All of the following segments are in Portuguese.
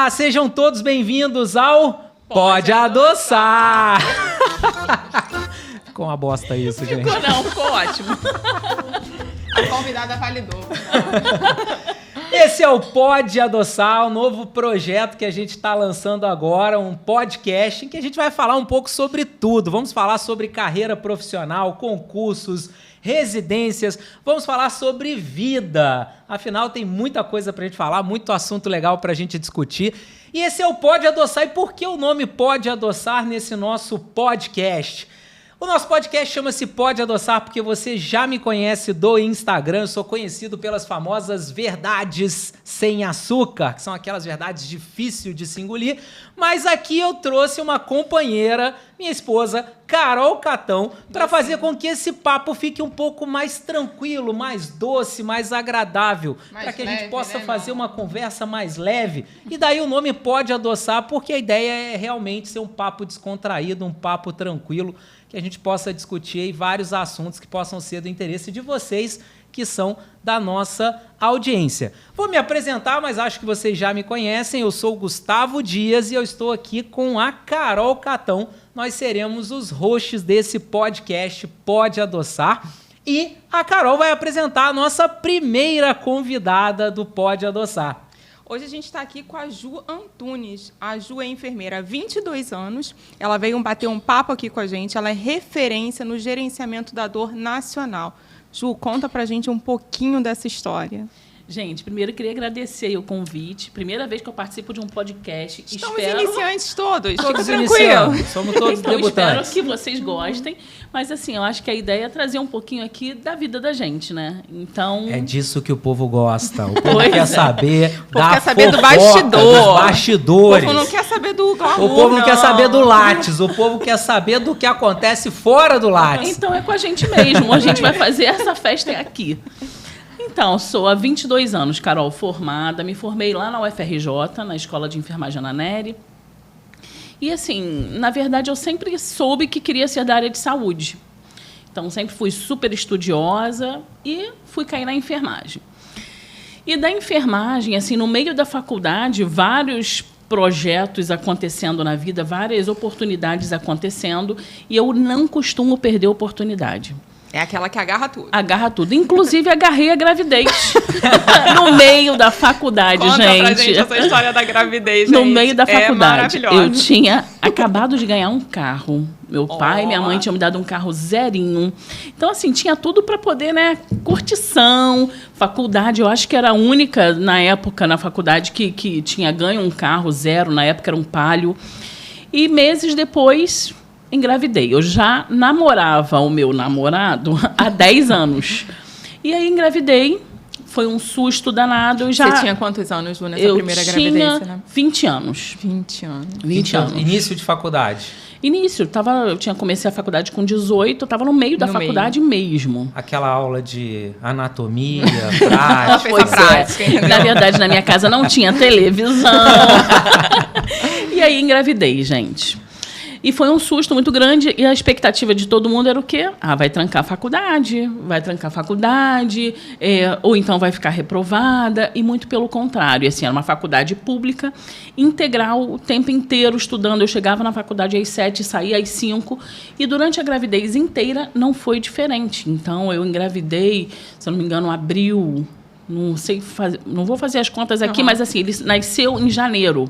Olá, sejam todos bem-vindos ao Pode Adoçar! Ficou uma bosta isso, gente. Ficou ótimo. A convidada validou. Esse é o Pode Adoçar, o novo projeto que a gente está lançando agora, um podcast em que a gente vai falar um pouco sobre tudo. Vamos falar sobre carreira profissional, concursos, residências, vamos falar sobre vida. Afinal, tem muita coisa para a gente falar, muito assunto legal para a gente discutir. E esse é o Pode Adoçar. E por que o nome Pode Adoçar nesse nosso podcast? O nosso podcast chama-se Pode Adoçar porque você já me conhece do Instagram. Eu sou conhecido pelas famosas verdades sem açúcar, que são aquelas verdades difíceis de se engolir. Mas aqui eu trouxe uma companheira, minha esposa, Carol Catão, para fazer com que esse papo fique um pouco mais tranquilo, mais doce, mais agradável, para que a gente possa fazer uma conversa mais leve. E daí o nome Pode Adoçar, porque a ideia é realmente ser um papo descontraído, um papo tranquilo, que a gente possa discutir aí vários assuntos que possam ser do interesse de vocês, que são da nossa audiência. Vou me apresentar, mas acho que vocês já me conhecem. Eu sou o Gustavo Dias e eu estou aqui com a Carol Catão. Nós seremos os hosts desse podcast Pode Adoçar. E a Carol vai apresentar a nossa primeira convidada do Pode Adoçar. Hoje a gente está aqui com a Ju Antunes. A Ju é enfermeira há 22 anos. Ela veio bater um papo aqui com a gente. Ela é referência no gerenciamento da dor nacional. Ju, conta pra gente um pouquinho dessa história. Gente, primeiro eu queria agradecer o convite. Primeira vez que eu participo de um podcast. Estamos iniciantes todos. Todos iniciantes. Somos todos então, debutantes. Espero que vocês gostem. Mas, assim, eu acho que a ideia é trazer um pouquinho aqui da vida da gente, né? Então... É disso que o povo gosta. O povo quer saber do bastidor. Dos bastidores. O povo não quer saber do glamour, O povo não quer saber do Lattes. O povo quer saber do que acontece fora do Lattes. Então é com a gente mesmo. A gente vai fazer essa festa aqui. Então, sou há 22 anos, Carol, formada. Me formei lá na UFRJ, na Escola de Enfermagem Ana Nery. E, assim, na verdade, eu sempre soube que queria ser da área de saúde. Então, sempre fui super estudiosa e fui cair na enfermagem. E da enfermagem, assim, no meio da faculdade, vários projetos acontecendo na vida, várias oportunidades acontecendo, e eu não costumo perder oportunidade. É aquela que agarra tudo. Agarra tudo. Inclusive, agarrei a gravidez. No meio da faculdade, Conta gente. Conta pra gente essa história da gravidez, gente. No meio da faculdade. Maravilhosa. Eu tinha acabado de ganhar um carro. Meu pai e minha mãe tinham me dado um carro zerinho. Então, assim, tinha tudo para poder, né? Curtição, faculdade. Eu acho que era a única, na época, na faculdade, que tinha ganho um carro zero. Na época, era um Palio. E meses depois... engravidei. Eu já namorava o meu namorado há 10 anos. E aí engravidei. Foi um susto danado. Você tinha quantos anos, Ju, nessa primeira gravidez? Eu tinha 20 anos. 20 anos. 20 anos. Início de faculdade. Início. Comecei a faculdade com 18. Eu estava no meio da faculdade mesmo. Aquela aula de anatomia, prática. Foi prática. Na verdade, na minha casa não tinha televisão. E aí engravidei, gente. E foi um susto muito grande, e a expectativa de todo mundo era o quê? Vai trancar a faculdade, ou então vai ficar reprovada, e muito pelo contrário. Assim, era uma faculdade pública, integral, o tempo inteiro estudando. Eu chegava na faculdade às 7, saía às 5, e durante a gravidez inteira não foi diferente. Então, eu engravidei, se eu não me engano, abril... Não sei fazer, não vou fazer as contas aqui, mas assim, ele nasceu em janeiro.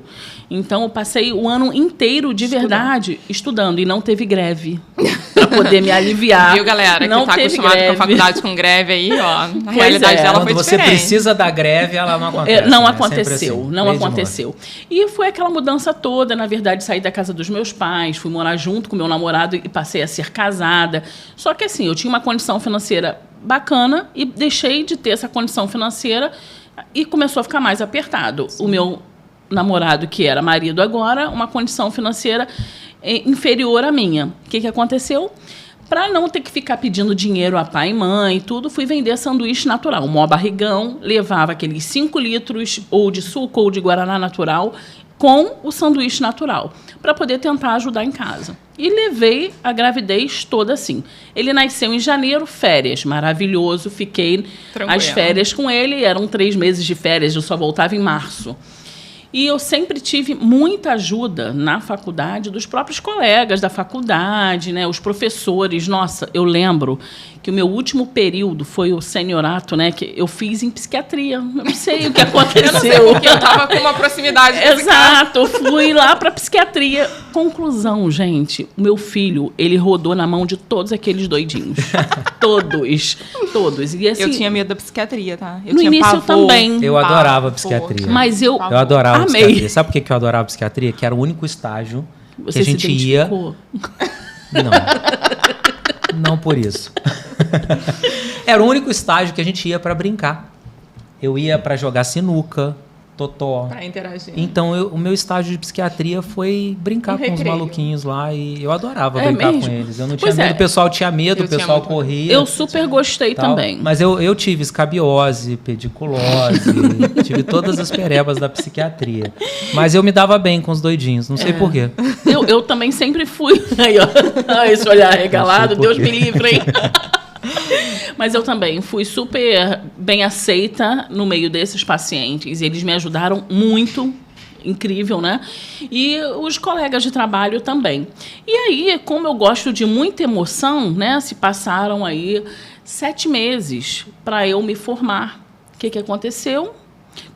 Então, eu passei o ano inteiro, de verdade, estudando. E não teve greve para poder me aliviar. Viu, galera? Não que tá acostumado com a faculdade com greve aí, ó. A realidade dela foi diferente. Quando você precisa da greve, ela não acontece. Não né? aconteceu, assim, não aconteceu. E foi aquela mudança toda, na verdade, saí da casa dos meus pais, fui morar junto com meu namorado e passei a ser casada. Só que assim, eu tinha uma condição financeira bacana e deixei de ter essa condição financeira e começou a ficar mais apertado. Sim. O meu namorado, que era marido agora, uma condição financeira inferior à minha. O que aconteceu? Para não ter que ficar pedindo dinheiro a pai e mãe e tudo, fui vender sanduíche natural. Um maior barrigão, levava aqueles 5 litros ou de suco ou de guaraná natural com o sanduíche natural, para poder tentar ajudar em casa. E levei a gravidez toda assim. Ele nasceu em janeiro, férias, maravilhoso. Fiquei as férias com ele, eram 3 meses de férias, eu só voltava em março. E eu sempre tive muita ajuda na faculdade dos próprios colegas da faculdade, né? Os professores. Nossa, eu lembro que o meu último período foi o seniorato, né? Que eu fiz em psiquiatria. Eu não sei o que aconteceu. Eu não sei porque eu estava com uma proximidade. Exato, eu fui lá para psiquiatria. Conclusão, gente, o meu filho, ele rodou na mão de todos aqueles doidinhos. Todos. E, assim, eu tinha medo da psiquiatria, tá? No início eu também. Eu adorava psiquiatria. Mas eu adorava amei. psiquiatria. Sabe por que eu adorava psiquiatria? Que era o único estágio que a gente ia... Não por isso. Era o único estágio que a gente ia para brincar. Eu ia para jogar sinuca, totó. Para interagir. Então, o meu estágio de psiquiatria foi brincar com os maluquinhos lá e eu adorava brincar com eles. Eu não tinha medo, o pessoal tinha medo, o pessoal corria. Eu super gostei também. Mas eu tive escabiose, pediculose, tive todas as perebas da psiquiatria. Mas eu me dava bem com os doidinhos, não sei por quê. Eu também sempre fui. Aí, ó, esse olhar regalado, Deus me livre, hein? Mas eu também fui super bem aceita no meio desses pacientes. Eles me ajudaram muito, incrível, né? E os colegas de trabalho também. E aí, como eu gosto de muita emoção, né? Se passaram aí 7 meses para eu me formar. O que aconteceu?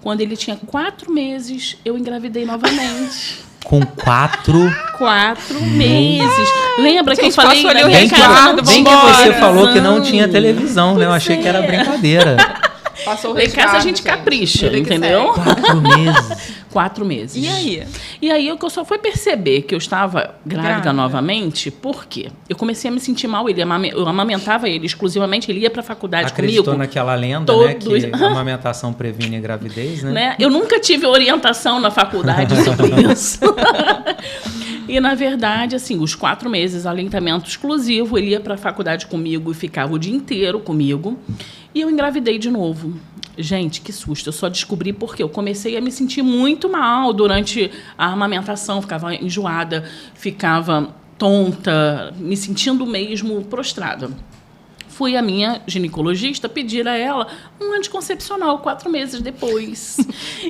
Quando ele tinha 4 meses, eu engravidei novamente. Com 4 meses. Lembra que eu falei da bem casa que você falou que não tinha televisão, né? Eu achei que era brincadeira. Passou o em casa a gente capricha, entendeu? 4 meses. 4 meses. E aí? E aí eu só fui perceber que eu estava grávida novamente, por quê? Eu comecei a me sentir mal. Eu amamentava ele exclusivamente, ele ia para a faculdade comigo. Acreditou naquela lenda, né? Que a amamentação previne a gravidez, né? Eu nunca tive orientação na faculdade sobre isso. E, na verdade, assim, os 4 meses, aleitamento exclusivo, ele ia para a faculdade comigo e ficava o dia inteiro comigo. E eu engravidei de novo. Gente, que susto. Eu só descobri porque eu comecei a me sentir muito mal durante a amamentação. Ficava enjoada, ficava tonta, me sentindo mesmo prostrada. Fui à minha ginecologista pedir a ela um anticoncepcional 4 meses depois.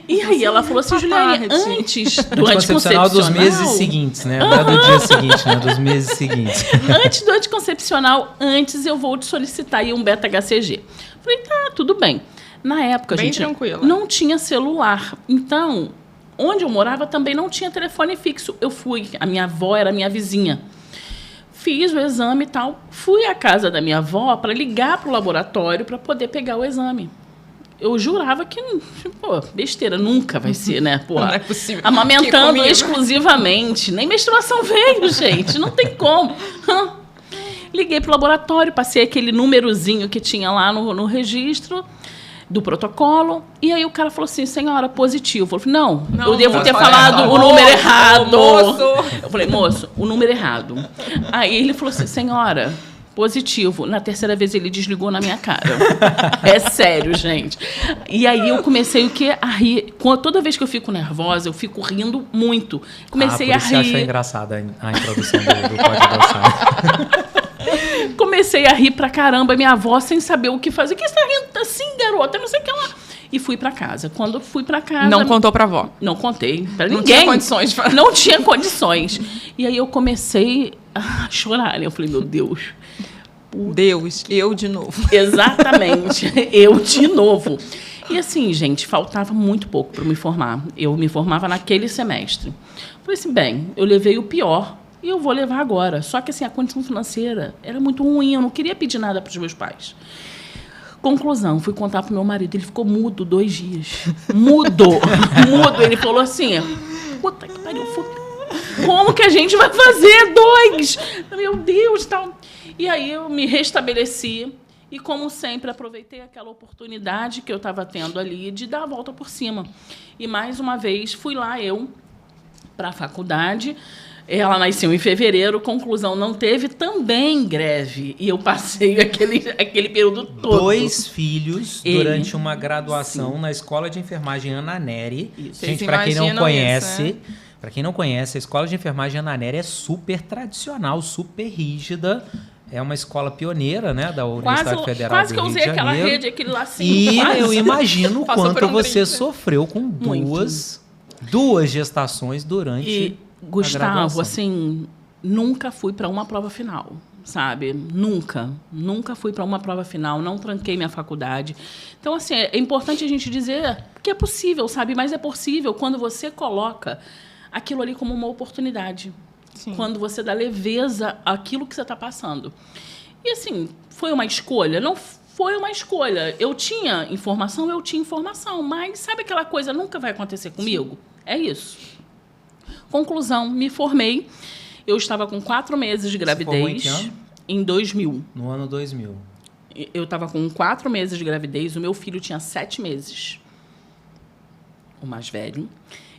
E aí ela falou assim, Juliane, antes do anticoncepcional... dos meses seguintes, né? Não é do dia seguinte, né? Dos meses seguintes. Antes do anticoncepcional, eu vou te solicitar aí um beta-HCG. Falei, tá, tudo bem. Na época, bem gente, tranquila. Não tinha celular. Então, onde eu morava também não tinha telefone fixo. Eu fui, a minha avó era minha vizinha. Fiz o exame e tal. Fui à casa da minha avó para ligar para o laboratório para poder pegar o exame. Eu jurava que, besteira, nunca vai ser, né? Não é possível. Amamentando exclusivamente. Nem menstruação veio, gente. Não tem como. Liguei para o laboratório, passei aquele númerozinho que tinha lá no registro do protocolo. E aí o cara falou assim, senhora, positivo. Eu falei, não, eu devo ter falado o número errado. Eu falei, moço, o número errado. Aí ele falou assim, senhora, positivo. Na terceira vez ele desligou na minha cara. É sério, gente. E aí eu comecei a rir. Toda vez que eu fico nervosa, eu fico rindo muito. Comecei a rir. Você achou engraçada a introdução do Pode Adoçar. Comecei a rir pra caramba, minha avó sem saber o que fazer. O que você tá rindo assim, garota? Não sei o que lá. E fui pra casa. Quando fui pra casa... Não contou pra avó? Não contei. Pra ninguém. Não tinha condições. Não tinha condições. E aí eu comecei a chorar. Eu falei, meu Deus. Eu de novo. Exatamente. Eu de novo. E assim, gente, faltava muito pouco para me formar. Eu me formava naquele semestre. Falei assim, bem, eu levei o pior e eu vou levar agora. Só que assim, a condição financeira era muito ruim, eu não queria pedir nada para os meus pais. Conclusão, fui contar pro meu marido, ele ficou mudo 2 dias. Mudo. Ele falou assim, puta que pariu, como que a gente vai fazer 2? Meu Deus, tal. E aí eu me restabeleci e, como sempre, aproveitei aquela oportunidade que eu estava tendo ali de dar a volta por cima. E, mais uma vez, fui lá para a faculdade. Ela nasceu em fevereiro, conclusão, não teve também greve. E eu passei aquele período todo. 2 filhos durante uma graduação na Escola de Enfermagem Ana Nery. Isso. Gente, para quem não conhece, a Escola de Enfermagem Ana Nery é super tradicional, super rígida. É uma escola pioneira, né, da Universidade Federal do Rio de Janeiro. Quase que eu usei aquela rede, aquele lacinho. E eu imagino quanto você sofreu com 2 2 gestações durante E, a Gustavo, graduação. assim, nunca fui para uma prova final, sabe? Nunca fui para uma prova final, não tranquei minha faculdade. Então, assim, é importante a gente dizer que é possível, sabe? Mas é possível quando você coloca aquilo ali como uma oportunidade. Sim. Quando você dá leveza àquilo que você está passando. E, assim, foi uma escolha? Não foi uma escolha. Eu tinha informação, mas sabe aquela coisa nunca vai acontecer comigo? É isso. Conclusão, me formei. Eu estava com 4 meses de gravidez. Formou em que ano? Em 2000. No ano 2000. Eu estava com 4 meses de gravidez, o meu filho tinha 7 meses. O mais velho.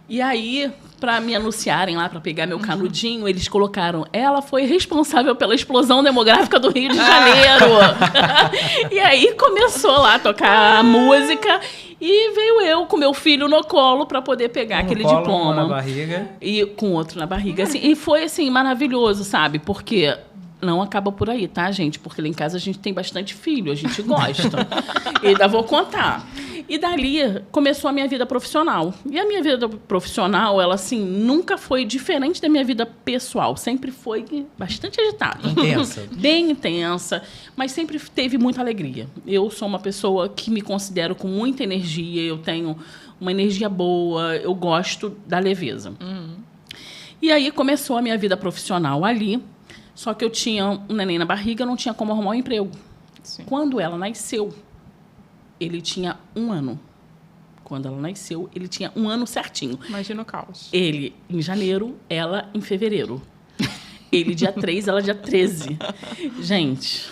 E aí, para me anunciarem lá, para pegar meu canudinho, eles colocaram: ela foi responsável pela explosão demográfica do Rio de Janeiro. E aí começou lá a tocar a música e veio eu com meu filho no colo para poder pegar aquele colo, diploma. um na barriga. E com outro na barriga. Assim, e foi, assim, maravilhoso, sabe? Porque não acaba por aí, tá, gente? Porque lá em casa a gente tem bastante filho, a gente gosta. E ainda vou contar. E dali começou a minha vida profissional. E a minha vida profissional, ela, assim, nunca foi diferente da minha vida pessoal. Sempre foi bastante agitada. Intensa. Bem intensa, mas sempre teve muita alegria. Eu sou uma pessoa que me considero com muita energia, eu tenho uma energia boa, eu gosto da leveza. E aí começou a minha vida profissional ali, só que eu tinha um neném na barriga, não tinha como arrumar um emprego. Sim. Quando ela nasceu, ele tinha 1 ano. Quando ela nasceu, ele tinha 1 ano certinho. Imagina o caos. Ele em janeiro, ela em fevereiro. Ele dia 3, ela dia 13. Gente,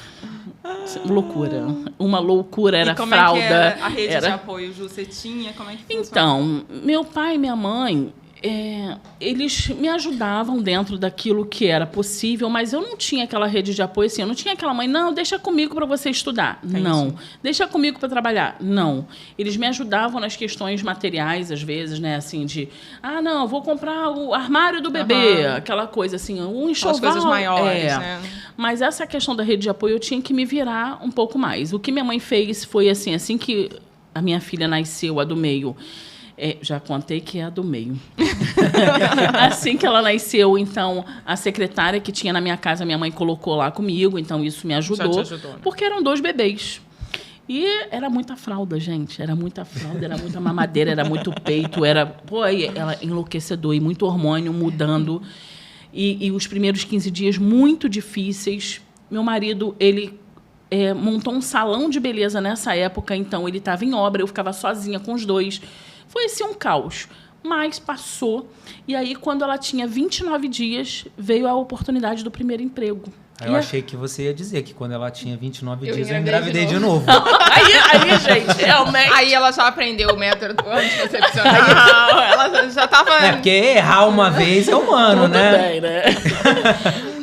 loucura. Uma loucura, era e como fralda. É que era a rede era... de apoio, Ju, você tinha? Como é que funciona? Então, meu pai e minha mãe, eles me ajudavam dentro daquilo que era possível, mas eu não tinha aquela rede de apoio assim, eu não tinha aquela mãe, não, deixa comigo para você estudar. Entendi. Não. Deixa comigo para trabalhar. Não. Eles me ajudavam nas questões materiais, às vezes, né, assim, de, não, vou comprar o armário do bebê, aquela coisa assim, um enxoval. As coisas maiores, né? Mas essa questão da rede de apoio, eu tinha que me virar um pouco mais. O que minha mãe fez foi assim que a minha filha nasceu, a do meio, já contei que é a do meio. Assim que ela nasceu, então, a secretária que tinha na minha casa, minha mãe colocou lá comigo, então isso me ajudou. Já te ajudou, né? Porque eram 2 bebês. E era muita fralda, gente. Era muita fralda, era muita mamadeira, era muito peito, ela enlouquecedor e muito hormônio mudando. E os primeiros 15 dias muito difíceis. Meu marido, ele montou um salão de beleza nessa época, então ele estava em obra, eu ficava sozinha com os 2. Foi assim um caos, mas passou. E aí, quando ela tinha 29 dias, veio a oportunidade do primeiro emprego. Eu achei que você ia dizer que quando ela tinha 29 Eu dias, eu engravidei engravidei de de novo. Aí, gente, realmente... Aí ela já aprendeu o método anticoncepcional. Ela já tava... Porque errar uma vez é humano, Tudo né? bem, né?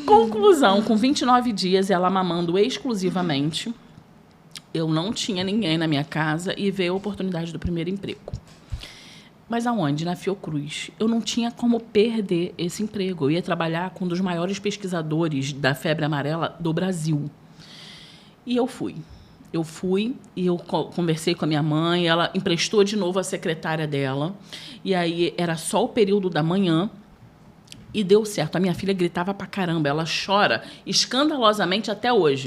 Conclusão, com 29 dias, ela mamando exclusivamente. Eu não tinha ninguém na minha casa e veio a oportunidade do primeiro emprego. Mas aonde? Na Fiocruz. Eu não tinha como perder esse emprego. Eu ia trabalhar com um dos maiores pesquisadores da febre amarela do Brasil. E eu fui. Eu fui e eu conversei com a minha mãe. Ela emprestou de novo a secretária dela. E aí era só o período da manhã. E deu certo. A minha filha gritava pra caramba. Ela chora escandalosamente até hoje.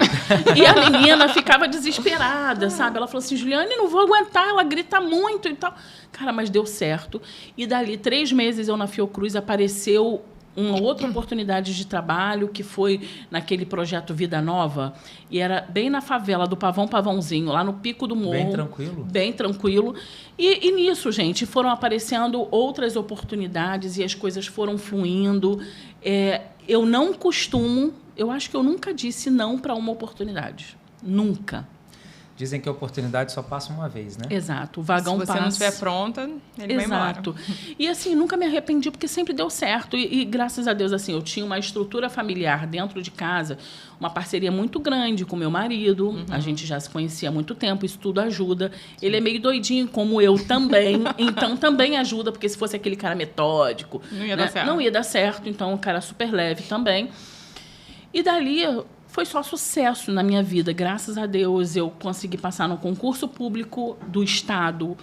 E a menina ficava desesperada, sabe? Ela falou assim, Juliane, não vou aguentar. Ela grita muito e tal. Cara, mas deu certo. E dali 3 meses eu na Fiocruz apareceu uma outra oportunidade de trabalho, que foi naquele projeto Vida Nova. E era bem na favela do Pavãozinho, lá no Pico do Morro. Bem tranquilo? Bem tranquilo. E nisso, gente, foram aparecendo outras oportunidades e as coisas foram fluindo. Eu não costumo... Eu acho que eu nunca disse não para uma oportunidade. Nunca. Dizem que a oportunidade só passa uma vez, né? Exato. O vagão passa. Se você não estiver pronta, ele vai embora. Exato. E, assim, nunca me arrependi, porque sempre deu certo. E, graças a Deus, assim, eu tinha uma estrutura familiar dentro de casa, uma parceria muito grande com meu marido. A gente já se conhecia há muito tempo, isso tudo ajuda. Sim. Ele é meio doidinho, como eu também. Então, também ajuda, porque se fosse aquele cara metódico... Não ia dar certo. Não ia dar certo. Então, um cara super leve também. E dali... Foi só sucesso na minha vida. Graças a Deus, eu consegui passar no concurso público do Estado.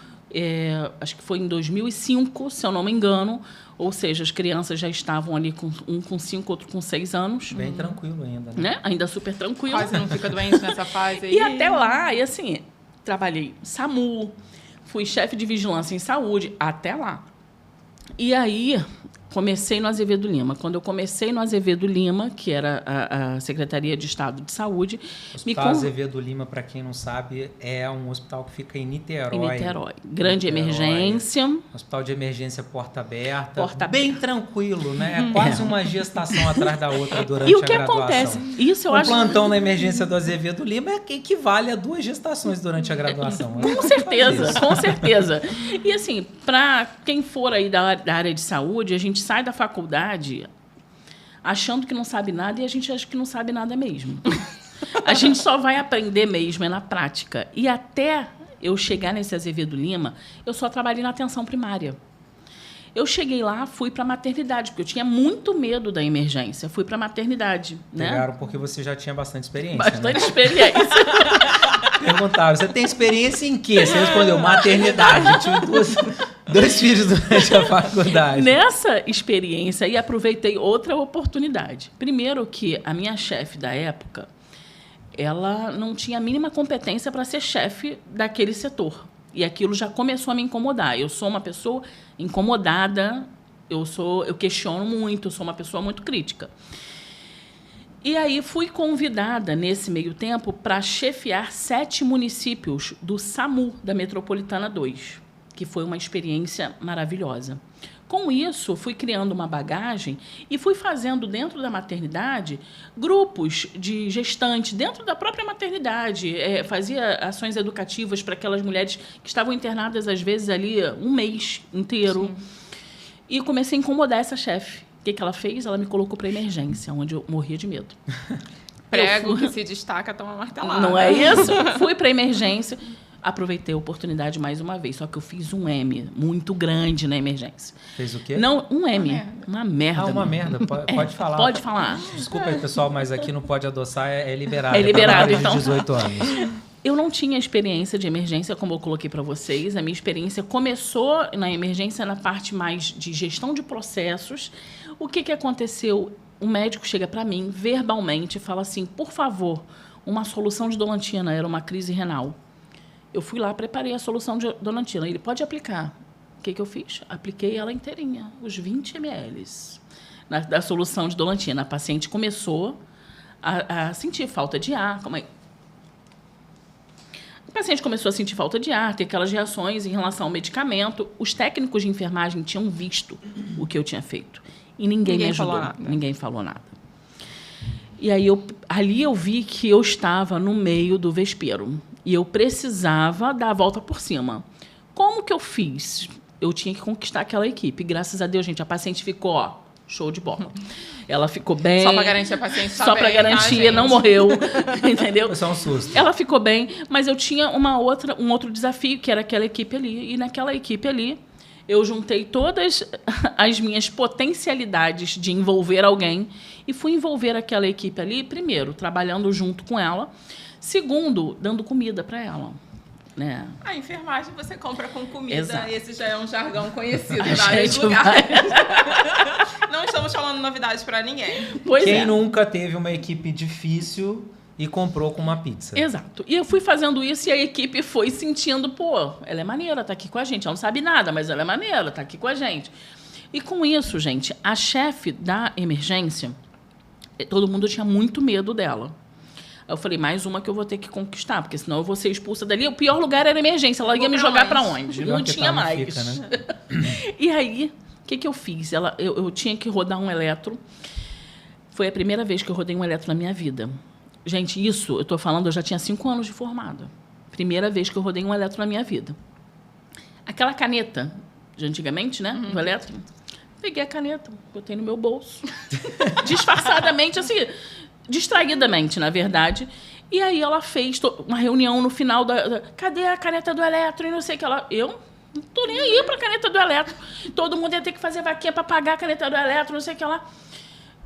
acho que foi em 2005, se eu não me engano. Ou seja, as crianças já estavam ali, um com 5, outro com 6 anos. Bem tranquilo ainda, né? Ainda super tranquilo. Quase não fica doente nessa fase aí. E até lá, e assim, trabalhei SAMU, fui chefe de vigilância em saúde, até lá. E aí, comecei no Azevedo Lima. Quando eu comecei no Azevedo Lima, que era a Secretaria de Estado de Saúde... O Hospital Azevedo Lima, para quem não sabe, é um hospital que fica em Niterói. Em Niterói. Grande emergência. Hospital de emergência porta aberta. Bem tranquilo, né? É quase uma gestação atrás da outra durante a graduação. E o que acontece? Isso eu acho... plantão na emergência do Azevedo Lima equivale a 2 gestações durante a graduação. Com certeza, com certeza. E assim, para quem for aí da área de saúde, a gente sai da faculdade achando que não sabe nada e a gente acha que não sabe nada mesmo. A gente só vai aprender mesmo na prática. E até eu chegar nesse Azevedo Lima, eu só trabalhei na atenção primária. Eu cheguei lá, fui para a maternidade, porque eu tinha muito medo da emergência. Fui para a maternidade. Pegaram porque você já tinha bastante experiência. Bastante experiência. Perguntaram, você tem experiência em quê? Você respondeu, maternidade. Eu tive 2 filhos durante a faculdade. Nessa experiência, aí aproveitei outra oportunidade. Primeiro que a minha chefe da época, ela não tinha a mínima competência para ser chefe daquele setor. E aquilo já começou a me incomodar. Eu sou uma pessoa incomodada, eu questiono muito, eu sou uma pessoa muito crítica. E aí fui convidada, nesse meio tempo, para chefiar 7 municípios do SAMU, da Metropolitana 2, que foi uma experiência maravilhosa. Com isso, fui criando uma bagagem e fui fazendo, dentro da maternidade, grupos de gestantes, dentro da própria maternidade. Fazia ações educativas para aquelas mulheres que estavam internadas, às vezes, ali um mês inteiro. Sim. E comecei a incomodar essa chefe. O que ela fez? Ela me colocou para emergência, onde eu morria de medo. Prego que se destaca, toma martelada. Não é isso? Fui para emergência, aproveitei a oportunidade mais uma vez, só que eu fiz um M muito grande na emergência. Fez o quê? Não, um M. Uma merda. Uma merda. Pode falar. Pode falar. Desculpa aí, pessoal, mas aqui não pode adoçar, é liberado. É liberado, então. De 18 anos. Eu não tinha experiência de emergência, como eu coloquei para vocês. A minha experiência começou na emergência na parte mais de gestão de processos. O que aconteceu? O médico chega para mim, verbalmente, e fala assim, por favor, uma solução de Dolantina, era uma crise renal. Eu fui lá, preparei a solução de Dolantina. Ele pode aplicar. O que eu fiz? Apliquei ela inteirinha, os 20 ml da solução de Dolantina. A paciente começou a sentir falta de ar. Como é? A paciente começou a sentir falta de ar, ter aquelas reações em relação ao medicamento. Os técnicos de enfermagem tinham visto o que eu tinha feito. E ninguém me ajudou. Ninguém falou nada. E aí, ali eu vi que eu estava no meio do vespeiro. E eu precisava dar a volta por cima. Como que eu fiz? Eu tinha que conquistar aquela equipe. Graças a Deus, gente, a paciente ficou, show de bola. Ela ficou bem. Só para garantir a paciente está Só para garantir, não morreu. Entendeu? Foi só um susto. Ela ficou bem, mas eu tinha um outro desafio, que era aquela equipe ali. E naquela equipe ali, eu juntei todas as minhas potencialidades de envolver alguém e fui envolver aquela equipe ali, primeiro, trabalhando junto com ela, segundo, dando comida para ela. Né? A enfermagem você compra com comida. Exato. Esse já é um jargão conhecido em vários lugares. Não estamos falando novidades para ninguém. Quem nunca teve uma equipe difícil e comprou com uma pizza? Exato. E eu fui fazendo isso e a equipe foi sentindo, ela é maneira, tá aqui com a gente. Ela não sabe nada, mas ela é maneira, tá aqui com a gente. E com isso, gente, a chefe da emergência, todo mundo tinha muito medo dela. Eu falei, mais uma que eu vou ter que conquistar, porque senão eu vou ser expulsa dali. O pior lugar era a emergência. Ela ia me jogar para onde? Não tinha mais. Fica, né? E aí, o que eu fiz? Eu tinha que rodar um eletro. Foi a primeira vez que eu rodei um eletro na minha vida. Gente, isso, eu estou falando, eu já tinha 5 anos de formada. Primeira vez que eu rodei um eletro na minha vida. Aquela caneta de antigamente, né? Do eletro. Peguei a caneta, botei no meu bolso. Disfarçadamente, assim... distraidamente, na verdade. E aí ela fez uma reunião no final cadê a caneta do eletro? E não sei o que ela... Eu não tô nem aí pra caneta do eletro. Todo mundo ia ter que fazer vaquinha para pagar a caneta do eletro, não sei o que lá.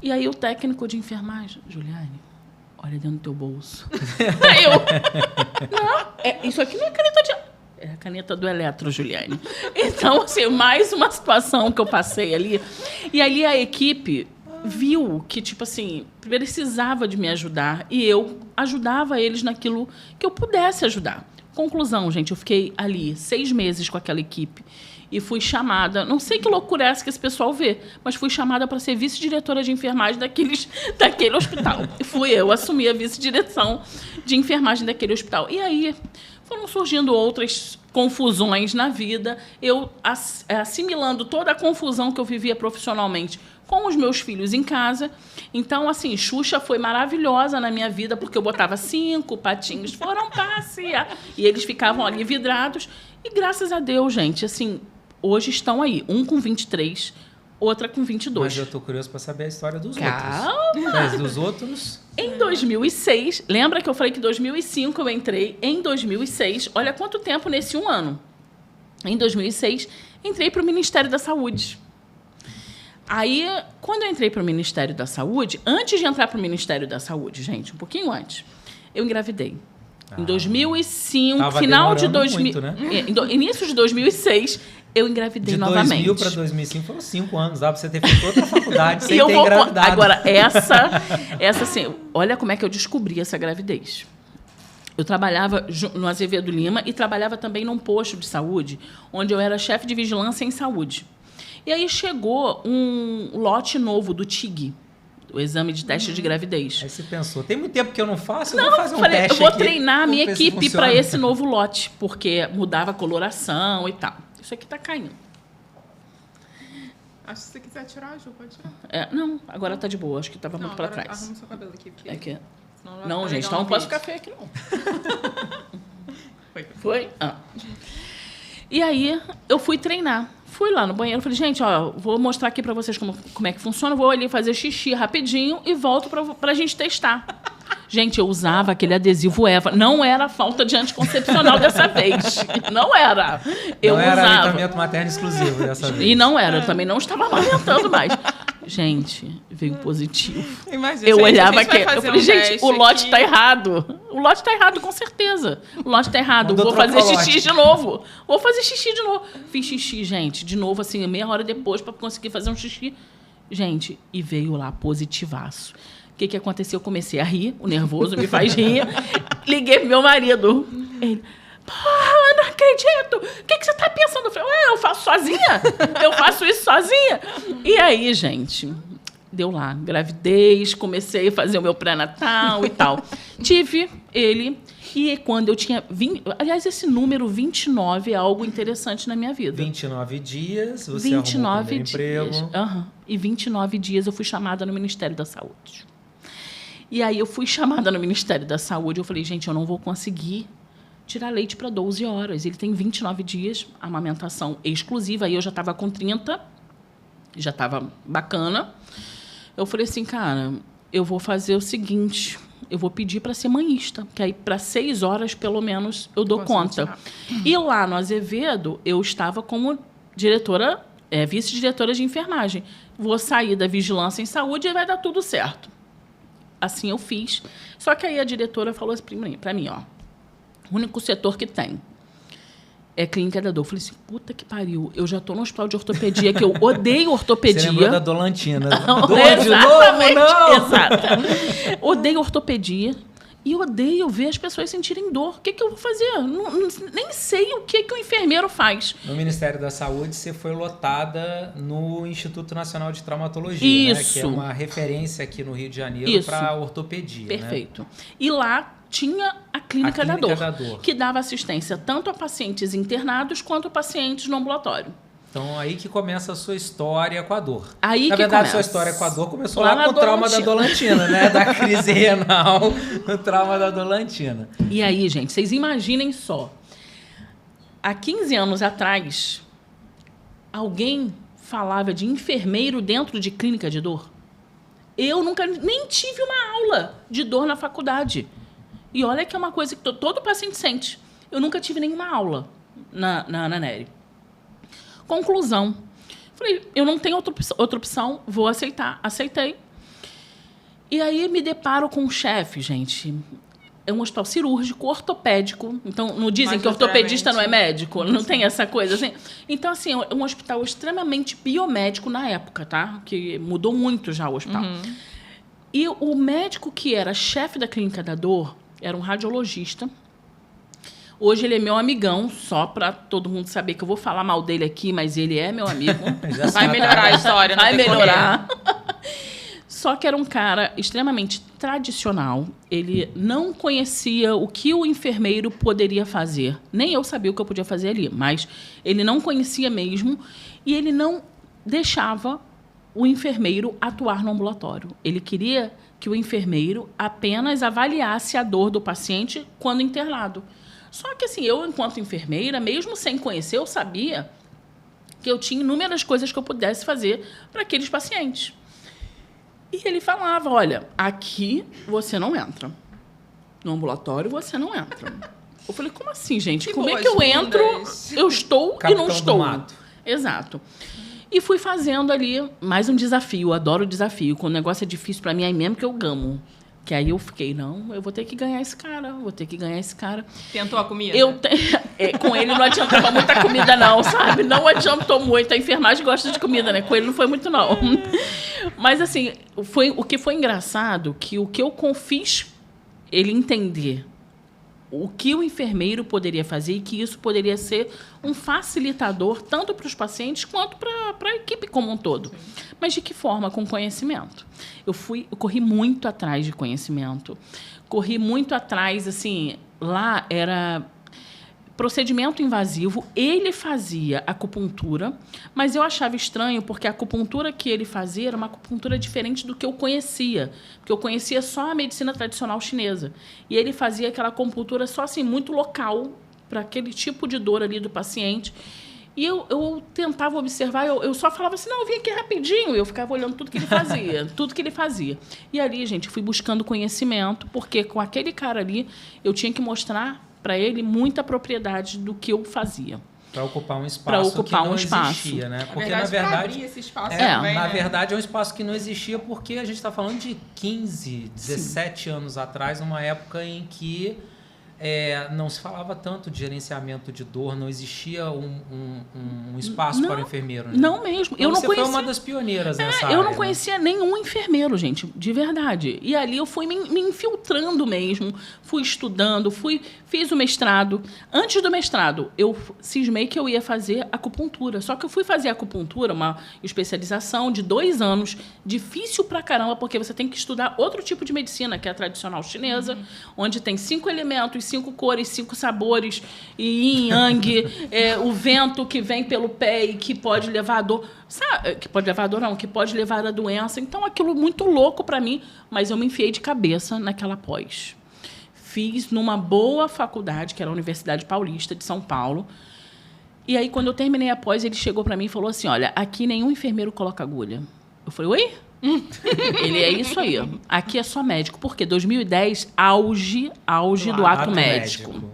E aí o técnico de enfermagem, Juliane, olha dentro do teu bolso. Aí eu... Não, isso aqui não é caneta de... É a caneta do eletro, Juliane. Então, assim, mais uma situação que eu passei ali. E ali a equipe viu que, tipo assim, precisava de me ajudar e eu ajudava eles naquilo que eu pudesse ajudar. Conclusão, gente, eu fiquei ali 6 meses com aquela equipe e fui chamada, não sei que loucura é essa que esse pessoal vê, mas fui chamada para ser vice-diretora de enfermagem daquele hospital. E fui eu, assumi a vice-direção de enfermagem daquele hospital. E aí foram surgindo outras confusões na vida, eu assimilando toda a confusão que eu vivia profissionalmente com os meus filhos em casa. Então, assim, Xuxa foi maravilhosa na minha vida, porque eu botava 5 patinhos, foram passear, e eles ficavam ali vidrados. E graças a Deus, gente, assim, hoje estão aí, um com 23, outra com 22. Mas eu tô curioso para saber a história dos Calma. outros. Mas dos outros... Em 2006, lembra que eu falei que em 2005 eu entrei? Em 2006, olha quanto tempo nesse um ano. Em 2006, entrei para o Ministério da Saúde. Aí, quando eu entrei para o Ministério da Saúde, antes de entrar para o Ministério da Saúde, gente, um pouquinho antes, eu engravidei. Em 2005, final de 2000, muito, né? Início de 2006, eu engravidei novamente. De 2000 para 2005 foram 5 anos. Dá para você ter feito outra faculdade sem ter engravidado. Agora, essa assim, olha como é que eu descobri essa gravidez. Eu trabalhava no Azevedo Lima e trabalhava também num posto de saúde, onde eu era chefe de vigilância em saúde. E aí chegou um lote novo do TIG, o exame de teste de gravidez. Aí você pensou, tem muito tempo que eu não faço, eu vou fazer um teste. Eu vou treinar a minha ver se equipe para esse novo lote, porque mudava a coloração e tal. Isso aqui está caindo. Acho que se você quiser tirar, Ju, pode tirar. Não, agora tá de boa, acho que estava muito para trás. Arruma seu cabelo aqui. Porque... Aqui. Não, gente, então não posso ficar feio aqui, não. Foi? E aí, eu fui treinar. Fui lá no banheiro, falei, gente, ó, vou mostrar aqui pra vocês como é que funciona, vou ali fazer xixi rapidinho e volto pra gente testar. Gente, eu usava aquele adesivo Eva. Não era falta de anticoncepcional dessa vez. Não era. Eu não era usava. aleitamento materno exclusivo dessa vez. E não era, eu também não estava amamentando mais. Gente, veio positivo. Imagina, eu olhava aqui, eu falei, gente, o lote aqui. tá errado. O lote tá errado, com certeza. O lote tá errado. Mandou Vou fazer trocar o xixi lote. de novo. Vou fazer xixi de novo. Fiz xixi, gente, de novo, assim, meia hora depois, para conseguir fazer um xixi. Gente, e veio lá positivaço. O que aconteceu? Eu comecei a rir, o nervoso me faz rir. Liguei pro meu marido. Ele, eu não acredito. O que você tá pensando? Eu falei, eu faço sozinha? Eu faço isso sozinha? E aí, gente, deu lá, gravidez, comecei a fazer o meu pré-natal e tal. Tive ele, e quando eu tinha 20... Aliás, esse número 29 é algo interessante na minha vida. 29 dias, você arrumou o primeiro emprego. E 29 dias eu fui chamada no Ministério da Saúde. E aí eu fui chamada no Ministério da Saúde, eu falei, gente, eu não vou conseguir tirar leite para 12 horas. Ele tem 29 dias, amamentação exclusiva. Aí eu já estava com 30, já estava bacana. Eu falei assim, cara, eu vou fazer o seguinte, eu vou pedir para ser manhista, que aí para 6 horas, pelo menos, eu dou conta. E lá no Azevedo, eu estava como diretora, vice-diretora de enfermagem. Vou sair da vigilância em saúde e vai dar tudo certo. Assim eu fiz. Só que aí a diretora falou assim para mim, ó, o único setor que tem é clínica da dor. Eu falei assim, puta que pariu, eu já tô no hospital de ortopedia, que eu odeio ortopedia. Você lembrou da Dolantina. Não, dor de novo, não! Exato. Odeio ortopedia e odeio ver as pessoas sentirem dor. O que eu vou fazer? Nem sei o que o enfermeiro faz. No Ministério da Saúde, você foi lotada no Instituto Nacional de Traumatologia, né? Que é uma referência aqui no Rio de Janeiro para ortopedia. Perfeito. Né? E lá tinha a Clínica da Dor, que dava assistência tanto a pacientes internados quanto a pacientes no ambulatório. Então, aí que começa a sua história com a dor. Aí Na que verdade, começa. sua história com a dor começou lá com o trauma da Dolantina, né? Da crise renal, o trauma da Dolantina. E aí, gente, vocês imaginem só. Há 15 anos atrás, alguém falava de enfermeiro dentro de clínica de dor? Eu nunca nem tive uma aula de dor na faculdade. E olha que é uma coisa que todo paciente sente. Eu nunca tive nenhuma aula na Nery. Conclusão. Falei, eu não tenho outra opção, vou aceitar. Aceitei. E aí me deparo com um chefe, gente. é um hospital cirúrgico, ortopédico. Então, não dizem Mas que ortopedista não é futuramente. médico? Não tem essa coisa assim? Então, assim, é um hospital extremamente biomédico na época, tá? Que mudou muito já o hospital. E o médico que era chefe da Clínica da Dor era um radiologista. Hoje ele é meu amigão, só para todo mundo saber que eu vou falar mal dele aqui, mas ele é meu amigo. Vai melhorar a história, não Vai tem melhorar. Só que era um cara extremamente tradicional. Ele não conhecia o que o enfermeiro poderia fazer. Nem eu sabia o que eu podia fazer ali, mas ele não conhecia mesmo e ele não deixava o enfermeiro atuar no ambulatório. Ele queria que o enfermeiro apenas avaliasse a dor do paciente quando internado. Só que, assim, eu, enquanto enfermeira, mesmo sem conhecer, eu sabia que eu tinha inúmeras coisas que eu pudesse fazer para aqueles pacientes. E ele falava, olha, aqui você não entra. No ambulatório você não entra. Eu falei, como assim, gente? Que Como é que eu boas-vindas. entro, eu estou Capitão e não do estou? mato. Exato. E fui fazendo ali mais um desafio. Eu adoro desafio. Quando o negócio é difícil para mim, aí mesmo que eu gamo. Que aí eu fiquei, não, eu vou ter que ganhar esse cara, vou ter que ganhar esse cara. Tentou a comida? Com ele não adiantava muita comida, não, sabe? Não adiantou muito. A enfermagem gosta de comida, né? Com ele não foi muito, não. Mas, assim, o que foi engraçado, que o que eu fiz ele entender o que o enfermeiro poderia fazer e que isso poderia ser um facilitador tanto para os pacientes quanto para a equipe como um todo. Mas de que forma? Com conhecimento. Eu corri muito atrás de conhecimento. Corri muito atrás, assim, lá era procedimento invasivo, ele fazia acupuntura, mas eu achava estranho porque a acupuntura que ele fazia era uma acupuntura diferente do que eu conhecia, porque eu conhecia só a medicina tradicional chinesa. E ele fazia aquela acupuntura só assim, muito local, para aquele tipo de dor ali do paciente. E eu tentava observar, eu só falava assim, não, eu vim aqui rapidinho. E eu ficava olhando tudo que ele fazia, tudo que ele fazia. E ali, gente, eu fui buscando conhecimento, porque com aquele cara ali, eu tinha que mostrar para ele muita propriedade do que eu fazia. Para ocupar um espaço que não existia, né? Porque, na verdade, esse espaço também, na né? verdade, é um espaço que não existia porque a gente está falando de 15, 17 anos atrás, numa época em que não se falava tanto de gerenciamento de dor, não existia um espaço para o enfermeiro. Né? Não mesmo. Então, você foi uma das pioneiras nessa área. Eu não conhecia nenhum enfermeiro, gente, de verdade. E ali eu fui me infiltrando mesmo, fui estudando, fiz o mestrado. Antes do mestrado, eu cismei que eu ia fazer acupuntura. Só que eu fui fazer acupuntura, uma especialização de 2 anos, difícil pra caramba, porque você tem que estudar outro tipo de medicina, que é a tradicional chinesa, onde tem 5 elementos, 5 cores, 5 sabores, e yin, yang, o vento que vem pelo pé e que pode levar a dor. Sabe? Que pode levar a dor, não, que pode levar a doença. Então, aquilo muito louco para mim, mas eu me enfiei de cabeça naquela pós. Fiz numa boa faculdade, que era a Universidade Paulista de São Paulo. E aí, quando eu terminei a pós, ele chegou para mim e falou assim, olha, aqui nenhum enfermeiro coloca agulha. Eu falei, oi? Ele é isso aí. Aqui é só médico. Por quê? 2010, auge do ato médico.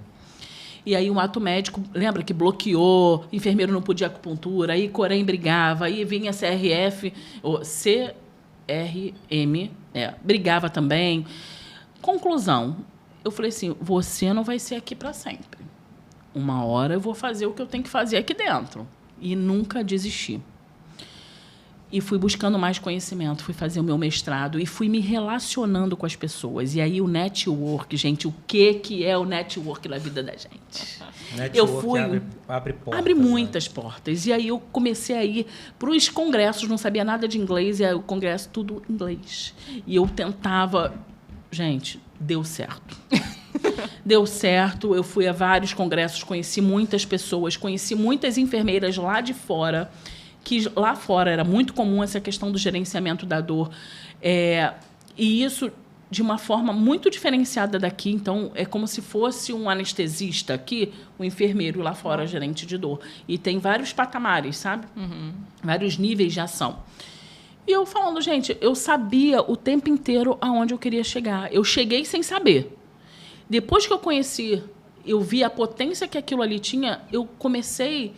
E aí um ato médico, lembra que bloqueou, enfermeiro não podia acupuntura, aí Corém brigava, aí vinha CRF, ou CRM, brigava também. Conclusão, eu falei assim, você não vai ser aqui para sempre. Uma hora eu vou fazer o que eu tenho que fazer aqui dentro. E nunca desisti. E fui buscando mais conhecimento, fui fazer o meu mestrado e fui me relacionando com as pessoas. E aí o network, gente, o que é o network na vida da gente? Network abre portas. Abre muitas portas. E aí eu comecei a ir para os congressos, não sabia nada de inglês, e aí o congresso tudo em inglês. E eu tentava... Gente, deu certo. Deu certo, eu fui a vários congressos, conheci muitas pessoas, conheci muitas enfermeiras lá de fora, que lá fora era muito comum essa questão do gerenciamento da dor. E isso de uma forma muito diferenciada daqui. Então, é como se fosse um anestesista aqui, um enfermeiro lá fora, gerente de dor. E tem vários patamares, sabe? Uhum. Vários níveis de ação. E eu falando, gente, eu sabia o tempo inteiro aonde eu queria chegar. Eu cheguei sem saber. Depois que eu conheci, eu vi a potência que aquilo ali tinha, eu comecei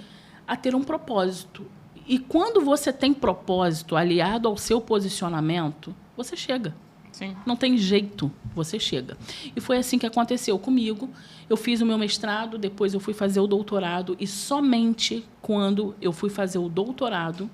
a ter um propósito. E quando você tem propósito aliado ao seu posicionamento, você chega. Sim. Não tem jeito, você chega. E foi assim que aconteceu comigo. Eu fiz o meu mestrado, depois eu fui fazer o doutorado, e somente quando eu fui fazer o doutorado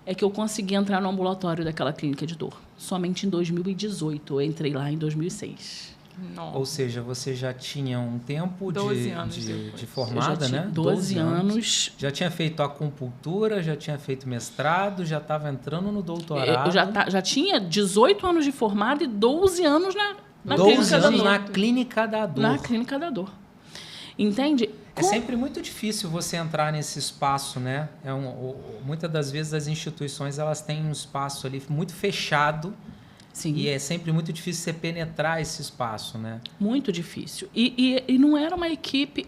é que eu consegui entrar no ambulatório daquela clínica de dor. Somente em 2018, eu entrei lá em 2006. Nossa. Ou seja, você já tinha um tempo 12 anos de formada, né? 12 anos. Já tinha feito acupuntura, já tinha feito mestrado, já estava entrando no doutorado. Eu já tinha 18 anos de formada e 12 anos na 12 clínica da anos dor. na clínica da dor. Na clínica da dor. Entende? É sempre muito difícil você entrar nesse espaço, né? Muitas das vezes as instituições elas têm um espaço ali muito fechado. Sim. E é sempre muito difícil você penetrar esse espaço, né? Muito difícil. E não era uma equipe...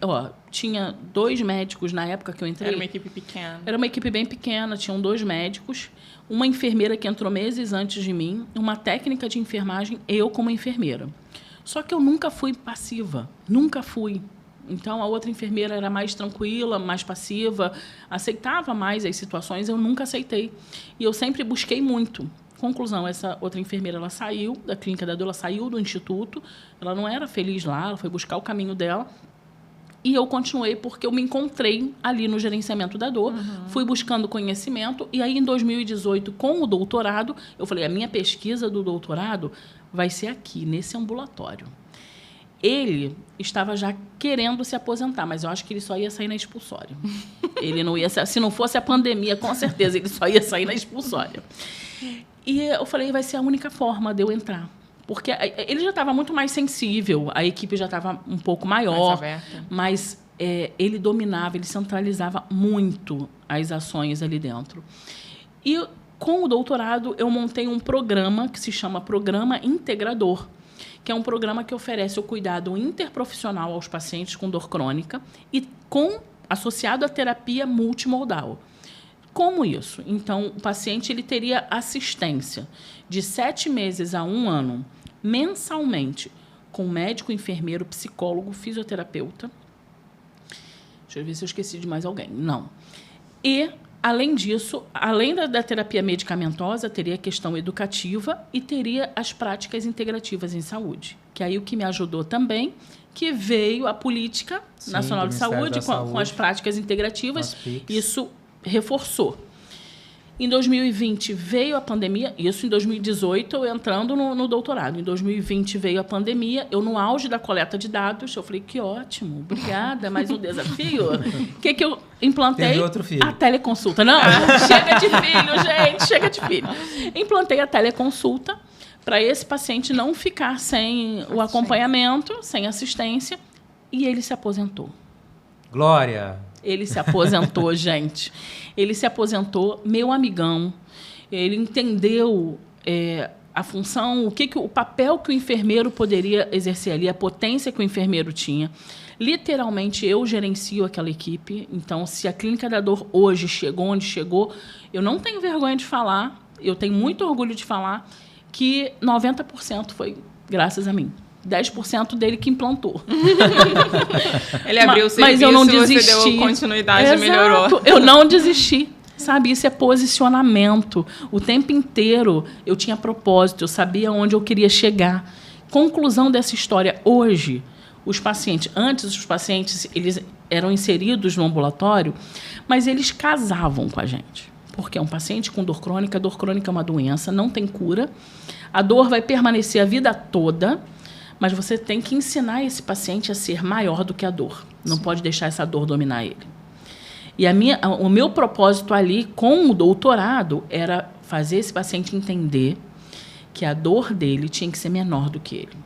tinha 2 médicos na época que eu entrei. Era uma equipe pequena. Era uma equipe bem pequena, tinham 2 médicos, uma enfermeira que entrou meses antes de mim, uma técnica de enfermagem, eu como enfermeira. Só que eu nunca fui passiva, nunca fui. Então, a outra enfermeira era mais tranquila, mais passiva, aceitava mais as situações, eu nunca aceitei. E eu sempre busquei muito. Conclusão, essa outra enfermeira, ela saiu da clínica da dor, ela saiu do instituto, ela não era feliz lá, ela foi buscar o caminho dela. E eu continuei porque eu me encontrei ali no gerenciamento da dor, fui buscando conhecimento, e aí em 2018, com o doutorado, eu falei, a minha pesquisa do doutorado vai ser aqui, nesse ambulatório. Ele estava já querendo se aposentar, mas eu acho que ele só ia sair na expulsória. Ele não ia, se não fosse a pandemia, com certeza, ele só ia sair na expulsória. E eu falei, vai ser a única forma de eu entrar. Porque ele já estava muito mais sensível, a equipe já estava um pouco maior, mas ele dominava, ele centralizava muito as ações ali dentro. E com o doutorado, eu montei um programa que se chama Programa Integrador, que é um programa que oferece o cuidado interprofissional aos pacientes com dor crônica e associado à terapia multimodal. Como isso? Então, o paciente ele teria assistência de 7 meses a 1 ano, mensalmente, com médico, enfermeiro, psicólogo, fisioterapeuta. Deixa eu ver se eu esqueci de mais alguém. Não. E, além disso, além da terapia medicamentosa, teria a questão educativa e teria as práticas integrativas em saúde. Que aí o que me ajudou também, que veio a Política Nacional de Saúde, com as práticas integrativas. Isso reforçou. Em 2020 veio a pandemia, isso em 2018 eu entrando no doutorado. Em 2020 veio a pandemia, eu no auge da coleta de dados, eu falei, que ótimo, obrigada, mais um desafio. O que eu implantei? Teve outro filho. A teleconsulta. Não, chega de filho, gente, chega de filho. Implantei a teleconsulta para esse paciente não ficar sem o acompanhamento, sem assistência, e ele se aposentou. Glória! Ele se aposentou, gente. Ele se aposentou, meu amigão. Ele entendeu a função, o papel que o enfermeiro poderia exercer ali, a potência que o enfermeiro tinha. Literalmente, eu gerencio aquela equipe. Então, se a Clínica da Dor hoje chegou onde chegou, eu não tenho vergonha de falar, eu tenho muito orgulho de falar que 90% foi graças a mim. 10% dele que implantou. Ele abriu o serviço, mas eu não desisti. Você deu continuidade e melhorou. Eu não desisti. Sabe, isso é posicionamento. O tempo inteiro eu tinha propósito, eu sabia onde eu queria chegar. Conclusão dessa história, hoje, antes os pacientes eles eram inseridos no ambulatório, mas eles casavam com a gente. Porque é um paciente com dor crônica é uma doença, não tem cura. A dor vai permanecer a vida toda, mas você tem que ensinar esse paciente a ser maior do que a dor. Não pode deixar essa dor dominar ele. E o meu propósito ali, com o doutorado, era fazer esse paciente entender que a dor dele tinha que ser menor do que ele.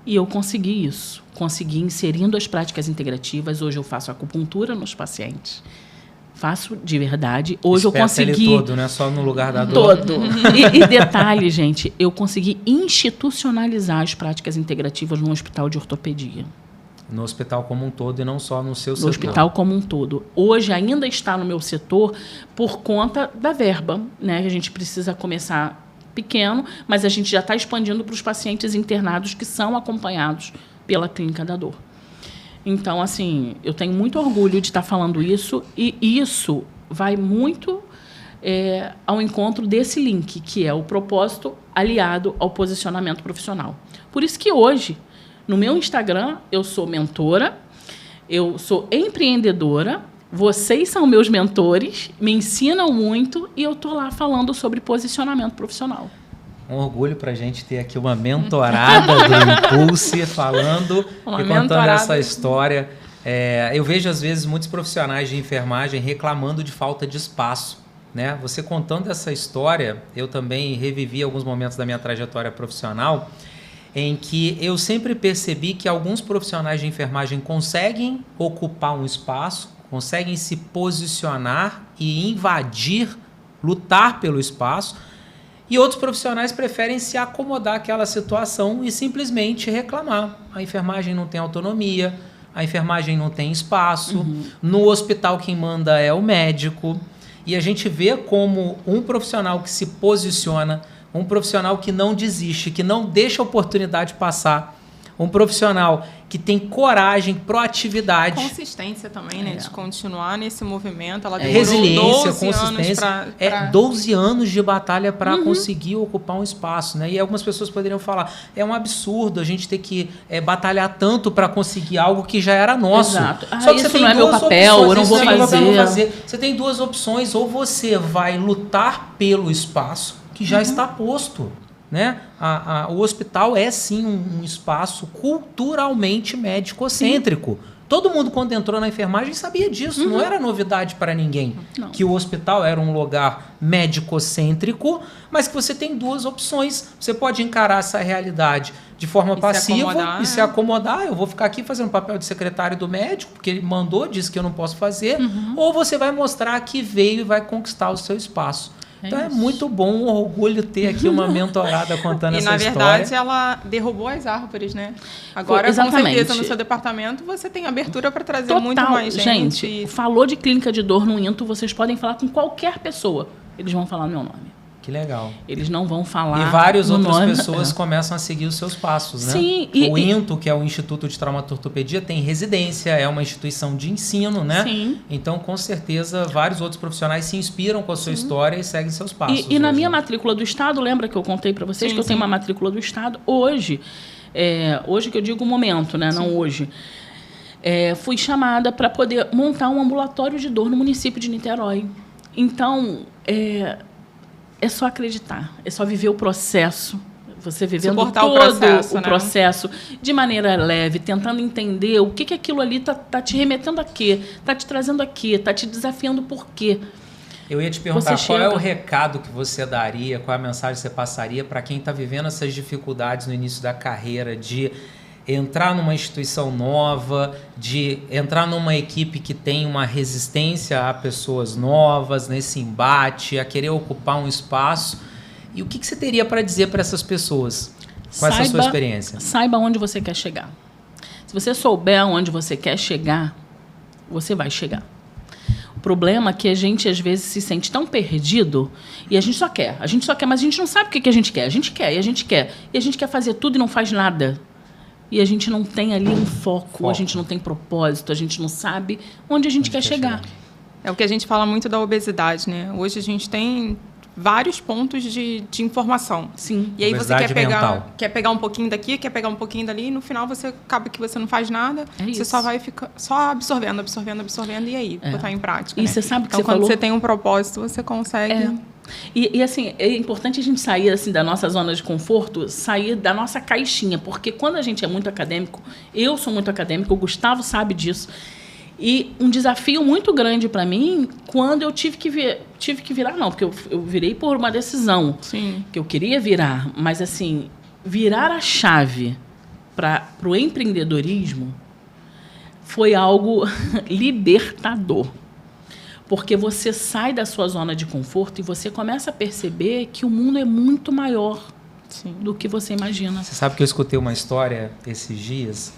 E eu consegui isso. Consegui inserindo as práticas integrativas. Hoje eu faço acupuntura nos pacientes. Faço de verdade. Hoje eu consegui... ele todo, não é só no lugar da dor. Todo. E detalhe, gente, eu consegui institucionalizar as práticas integrativas no hospital de ortopedia. No hospital como um todo e não só no seu setor. No hospital como um todo. Hoje ainda está no meu setor por conta da verba, né? A gente precisa começar pequeno, mas a gente já está expandindo para os pacientes internados que são acompanhados pela Clínica da Dor. Então, assim, eu tenho muito orgulho de estar falando isso, e isso vai muito ao encontro desse link, que é o propósito aliado ao posicionamento profissional. Por isso que hoje, no meu Instagram, eu sou mentora, eu sou empreendedora, vocês são meus mentores, me ensinam muito e eu estou lá falando sobre posicionamento profissional. Um orgulho para a gente ter aqui uma mentorada do Impulse falando e contando essa história. Eu vejo, às vezes, muitos profissionais de enfermagem reclamando de falta de espaço, né? Você contando essa história, eu também revivi alguns momentos da minha trajetória profissional em que eu sempre percebi que alguns profissionais de enfermagem conseguem ocupar um espaço, conseguem se posicionar e invadir, lutar pelo espaço, e outros profissionais preferem se acomodar àquela situação e simplesmente reclamar. A enfermagem não tem autonomia, a enfermagem não tem espaço, no hospital quem manda é o médico. E a gente vê como um profissional que se posiciona, um profissional que não desiste, que não deixa a oportunidade passar, um profissional que tem coragem, proatividade. Consistência também, né? De continuar nesse movimento. Ela resiliência, consistência. 12 anos de batalha para conseguir ocupar um espaço, né? E algumas pessoas poderiam falar, é um absurdo a gente ter que batalhar tanto para conseguir algo que já era nosso. Exato. Só que isso você tem não é meu papel, opções, eu não vou fazer. Você tem duas opções, ou você vai lutar pelo espaço que já está posto, né? O hospital é sim um espaço culturalmente médico-cêntrico. Todo mundo, quando entrou na enfermagem, sabia disso. Não era novidade para ninguém que o hospital era um lugar médico-cêntrico, mas que você tem duas opções. Você pode encarar essa realidade de forma passiva e se acomodar. Eu vou ficar aqui fazendo papel de secretário do médico, porque ele mandou, disse que eu não posso fazer. Ou você vai mostrar que veio e vai conquistar o seu espaço. Então é muito bom, um orgulho ter aqui uma mentorada contando essa história. E na verdade ela derrubou as árvores, né? Agora, com certeza, no seu departamento você tem abertura para trazer muito mais gente. Gente, falou de clínica de dor no INTO, vocês podem falar com qualquer pessoa. Eles vão falar meu nome. Que legal. Eles não vão falar. E várias outras pessoas começam a seguir os seus passos, né? Sim. O INTO, que é o Instituto de Traumatortopedia, tem residência, é uma instituição de ensino, né? Sim. Então, com certeza, vários outros profissionais se inspiram com a sua história e seguem seus passos. E na minha matrícula do Estado, lembra que eu contei para vocês que eu tenho uma matrícula do Estado? Hoje que eu digo o momento, né? Não hoje. Fui chamada para poder montar um ambulatório de dor no município de Niterói. Então, é só acreditar, é só viver o processo. Você vivendo todo o processo de maneira leve, tentando entender o que aquilo ali tá te remetendo a quê, tá te trazendo a quê, tá te desafiando por quê. Eu ia te perguntar qual é o recado que você daria, qual é a mensagem que você passaria para quem está vivendo essas dificuldades no início da carreira, de entrar numa instituição nova, de entrar numa equipe que tem uma resistência a pessoas novas, nesse embate, a querer ocupar um espaço. E o que você teria para dizer para essas pessoas com essa sua experiência? Saiba onde você quer chegar. Se você souber onde você quer chegar, você vai chegar. O problema é que a gente, às vezes, se sente tão perdido e a gente só quer, mas a gente não sabe o que a gente quer. A gente quer. E a gente quer fazer tudo e não faz nada. E a gente não tem ali um foco, a gente não tem propósito, a gente não sabe onde a gente quer chegar. É o que a gente fala muito da obesidade, né? Hoje a gente tem vários pontos de informação. Sim. E aí você quer pegar um pouquinho daqui, quer pegar um pouquinho dali, e no final você acaba que você não faz nada, você só vai ficar só absorvendo, e aí, botar em prática. E né? Você sabe que então, você quando falou... você tem um propósito, você consegue... E assim, é importante a gente sair assim, da nossa zona de conforto, sair da nossa caixinha, porque quando a gente é muito acadêmico, eu sou muito acadêmico, o Gustavo sabe disso, e um desafio muito grande para mim, quando eu tive que virar, não, porque eu virei por uma decisão. Sim. Que eu queria virar, mas assim, virar a chave para o empreendedorismo foi algo libertador. Porque você sai da sua zona de conforto e você começa a perceber que o mundo é muito maior do que você imagina. Você sabe que eu escutei uma história esses dias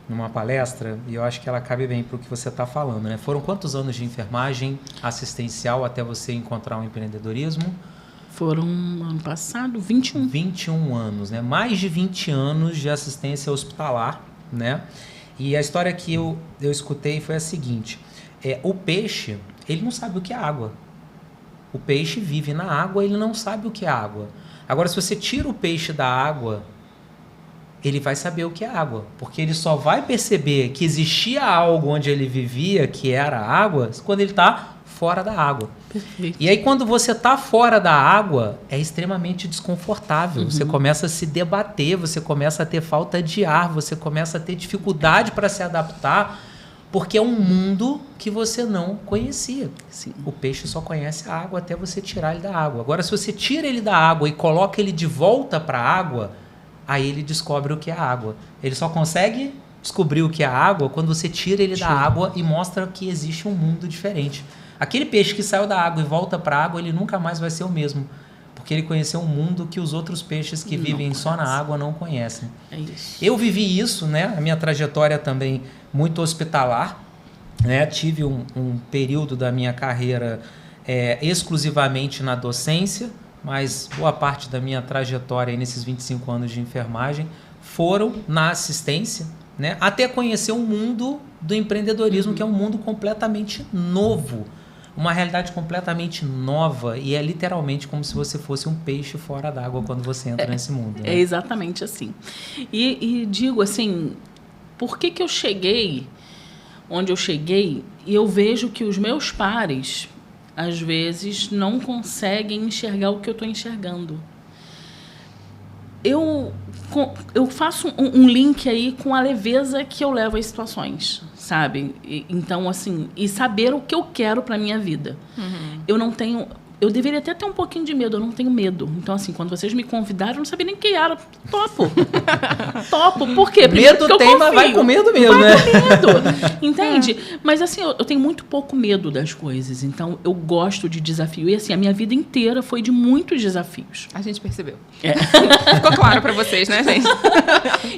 numa palestra e eu acho que ela cabe bem para o que você está falando, né? Foram quantos anos de enfermagem assistencial até você encontrar um empreendedorismo? Foram, ano passado, 21. 21 anos, né? Mais de 20 anos de assistência hospitalar, né? E a história que eu escutei foi a seguinte... o peixe, ele não sabe o que é água. O peixe vive na água, ele não sabe o que é água. Agora, se você tira o peixe da água, ele vai saber o que é água, porque ele só vai perceber que existia algo onde ele vivia, que era água, quando ele está fora da água. Perfeito. E aí, quando você está fora da água, é extremamente desconfortável. Você começa a se debater, você começa a ter falta de ar, você começa a ter dificuldade para se adaptar, porque é um mundo que você não conhecia. Sim. O peixe só conhece a água até você tirar ele da água. Agora, se você tira ele da água e coloca ele de volta para a água, aí ele descobre o que é água. Ele só consegue descobrir o que é água quando você tira ele da água e mostra que existe um mundo diferente. Aquele peixe que saiu da água e volta para a água, ele nunca mais vai ser o mesmo, porque ele conheceu um mundo que os outros peixes que vivem só na água não conhecem. É isso. Eu vivi isso, né? A minha trajetória também muito hospitalar, né? Tive um período da minha carreira exclusivamente na docência, mas boa parte da minha trajetória aí nesses 25 anos de enfermagem foram na assistência, né? Até conhecer um mundo do empreendedorismo, que é um mundo completamente novo, uma realidade completamente nova, e é literalmente como se você fosse um peixe fora d'água quando você entra nesse mundo. Né? É exatamente assim. E digo assim, por que eu cheguei onde eu cheguei, e eu vejo que os meus pares, às vezes, não conseguem enxergar o que eu estou enxergando. Eu faço um link aí com a leveza que eu levo às situações, sabe? Então, assim, e saber o que eu quero para minha vida. Eu não tenho... Eu deveria até ter um pouquinho de medo, eu não tenho medo. Então, assim, quando vocês me convidaram, eu não sabia nem quem era. Topo. Topo. Por quê? Primeiro medo tem, mas vai com medo mesmo, vai né? com medo. Entende? Mas, assim, eu tenho muito pouco medo das coisas. Então, eu gosto de desafio. E, assim, a minha vida inteira foi de muitos desafios. A gente percebeu. Ficou claro pra vocês, né, gente?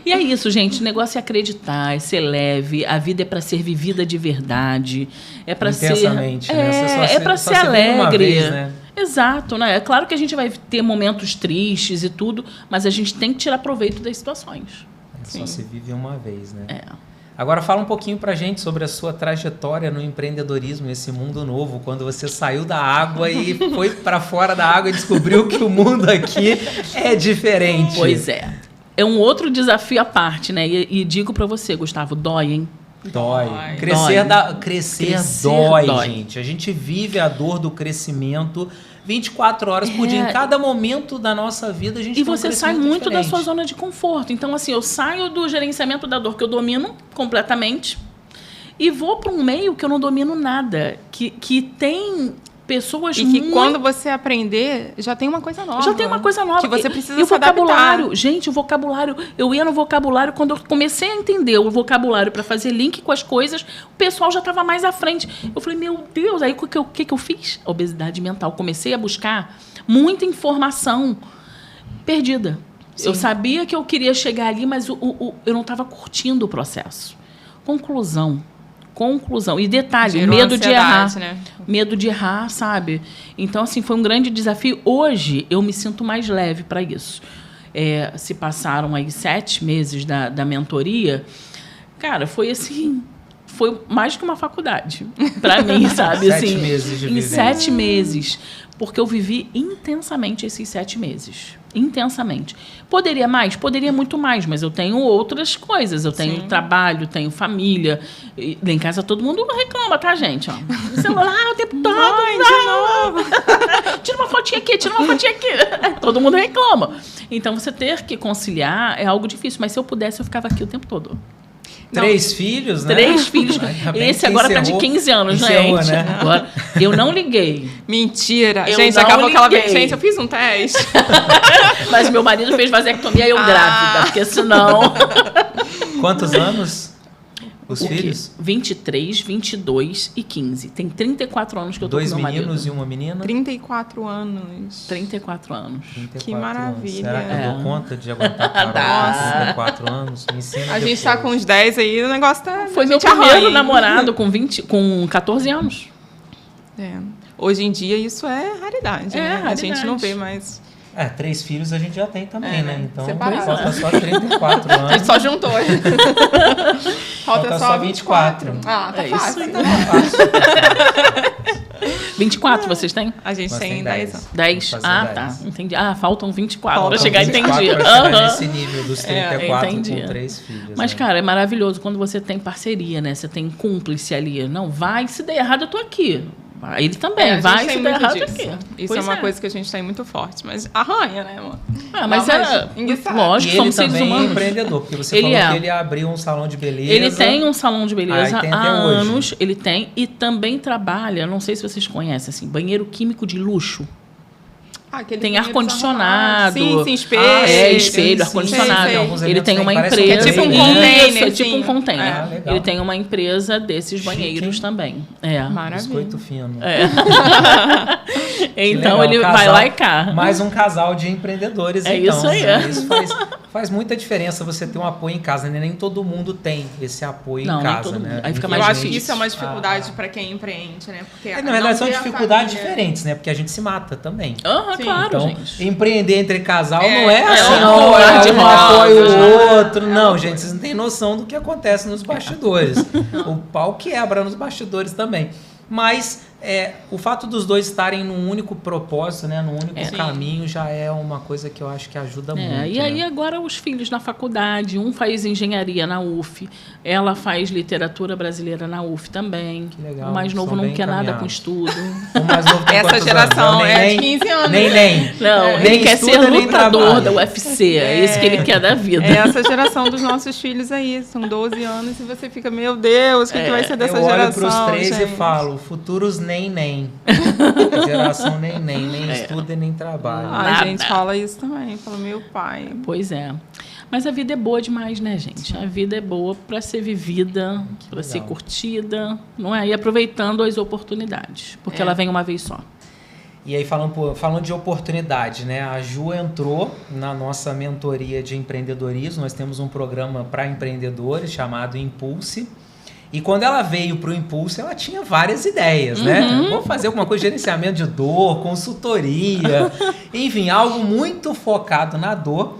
E é isso, gente. O negócio é acreditar, é ser leve. A vida é para ser vivida de verdade. É para ser... Intensamente, né? É para ser só alegre. Uma vez, né? Exato, né? É claro que a gente vai ter momentos tristes e tudo, mas a gente tem que tirar proveito das situações. Só se vive uma vez, né? É. Agora fala um pouquinho pra gente sobre a sua trajetória no empreendedorismo, esse mundo novo, quando você saiu da água e foi para fora da água e descobriu que o mundo aqui é diferente. Pois é. É um outro desafio à parte, né? E digo pra você, Gustavo, dói, hein? Dói. Dói. Crescer dói, gente. A gente vive a dor do crescimento 24 horas por dia. Em cada momento da nossa vida, a gente E tem um você sai crescimento muito da diferente. sua zona de conforto. Então, assim, eu saio do gerenciamento da dor que eu domino completamente e vou para um meio que eu não domino nada. Que tem pessoas E que quando você aprender, já tem uma coisa nova. Já tem uma coisa nova. Que você precisa e o se adaptar. vocabulário, gente, o vocabulário, eu ia no vocabulário, quando eu comecei a entender o vocabulário para fazer link com as coisas, o pessoal já estava mais à frente. Eu falei, meu Deus, aí o que eu fiz? Obesidade mental. Comecei a buscar muita informação perdida. Sim. Eu sabia que eu queria chegar ali, mas eu não estava curtindo o processo. Conclusão. E detalhe, Gerou medo de errar. ansiedade, né? Medo de errar, sabe? Então, assim, foi um grande desafio. Hoje, eu me sinto mais leve para isso. Se passaram aí 7 meses da mentoria, cara, foi assim... Foi mais que uma faculdade para mim, sabe? 7 assim, meses de em vivência. 7 meses. Porque eu vivi intensamente esses 7 meses. Intensamente. Poderia mais? Poderia muito mais, mas eu tenho outras coisas. Eu tenho Sim. trabalho, tenho família. E lá em casa todo mundo reclama, tá, gente? Ó, o celular o tempo todo. Mãe, de novo. Tira uma fotinha aqui, tira uma fotinha aqui. Todo mundo reclama. Então, você ter que conciliar é algo difícil. Mas se eu pudesse, eu ficava aqui o tempo todo. 3 filhos, né? 3 filhos. Ainda bem Esse que agora tá de encerrou- 15 anos, encerrou, gente. né? Agora, eu não liguei. Mentira. Eu Gente, não acabou aquela vez. liguei. Gente, eu fiz um teste. Mas meu marido fez vasectomia e eu grávida, porque senão... Quantos anos? Os O quê? filhos? 23, 22 e 15. Tem 34 anos que eu tô 2 com meu meninos marido. e uma menina? 34 anos. 34 anos. 34 Que maravilha. Anos. Será que eu dou conta de aguentar Carol Dá. com 34 anos? Me ensina A gente tá com depois. uns 10 aí, o negócio tá... Foi a meu gente primeiro arranha. namorado com 14 anos. É. Hoje em dia isso é raridade, É, né? A gente raridade. não vê mais. 3 filhos a gente já tem também, né? Então Separado. falta só 34 A anos. gente só juntou. Falta só 24. Ah, tá É fácil. isso aí. Tá fácil. 24 vocês têm? A gente Nós tem tem 10 anos. 10? Vamos Ah, fazer tá. 10. Entendi. Ah, faltam 24 Faltam pra chegar, 24 entendi. pra chegar Aham. nesse nível dos 34 entendi. com 3 filhos. Mas, né? cara, é maravilhoso quando você tem parceria, né? Você tem cúmplice ali. Não, vai, se der errado, eu tô aqui. Ele também, A gente vai, tem se der muito errado, disso. aqui. Isso Pois é uma coisa que a gente tem muito forte. Mas arranha, né, amor? Ah, mas Não, é enguiçado. lógico, E ele somos seres também é humanos. empreendedor, porque você Ele falou é. que ele abriu um salão de beleza. Ele tem um salão de beleza Ah, e tem há até hoje. anos, ele tem, e também trabalha, não sei se vocês conhecem, assim, banheiro químico de luxo. Aquele Tem banheiro ar-condicionado. Sim, sim, espelho. Espelho, ar-condicionado. Sei, Alguns Ele eventos tem uma parece empresa. Que é tipo um né? container, Isso, é tipo um sim. container. Ah, legal. Ele tem uma empresa desses Chique, banheiros hein? também. É. Maravilha. Biscoito fino. Então legal, ele vai casal- lá e cá. Mais um casal de empreendedores, É então. isso aí. Né? Isso faz muita diferença você ter um apoio em casa, né? Nem todo mundo tem esse apoio Não, em nem casa, todo né? mundo. Aí fica Eu mais acho que difícil. isso é uma dificuldade para quem empreende, né? Porque Na verdade, são não ter a dificuldades família- diferentes, né? Porque a gente se mata também. Aham, Sim. claro, Então, gente. empreender entre casal É, não é é assim, um não, mar de um apoia rosas, o né? outro. Não, gente, vocês não têm noção do que acontece nos bastidores. O pau quebra nos bastidores também. Mas o fato dos dois estarem num único propósito, né, num único Sim. caminho, já é uma coisa que eu acho que ajuda muito. E aí né? agora os filhos na faculdade, um faz engenharia na UF, ela faz literatura brasileira na UF também. Que legal, O mais novo são não bem quer nada com encaminhados. estudo. O mais novo tem Essa quantos geração anos? é de 15 anos. Nem. Não, Nem ele quer estuda, ser nem lutador trabalha. da UFC. É isso que ele quer da vida. É essa geração dos nossos filhos aí. São 12 anos e você fica, meu Deus, o que vai ser dessa Eu olho geração? pros três gente? e falo, futuros nem. Geração nem estuda e nem trabalha. A Nada. gente fala isso também. Fala, meu pai. Pois é. Mas a vida é boa demais, né, gente? A vida é boa para ser vivida, para ser legal. curtida, não é? E aproveitando as oportunidades, porque ela vem uma vez só. E aí, falando de oportunidade, né? A Ju entrou na nossa mentoria de empreendedorismo. Nós temos um programa para empreendedores chamado Impulse. E quando ela veio para o Impulse, ela tinha várias ideias, né? Vou fazer alguma coisa de gerenciamento de dor, consultoria, enfim, algo muito focado na dor.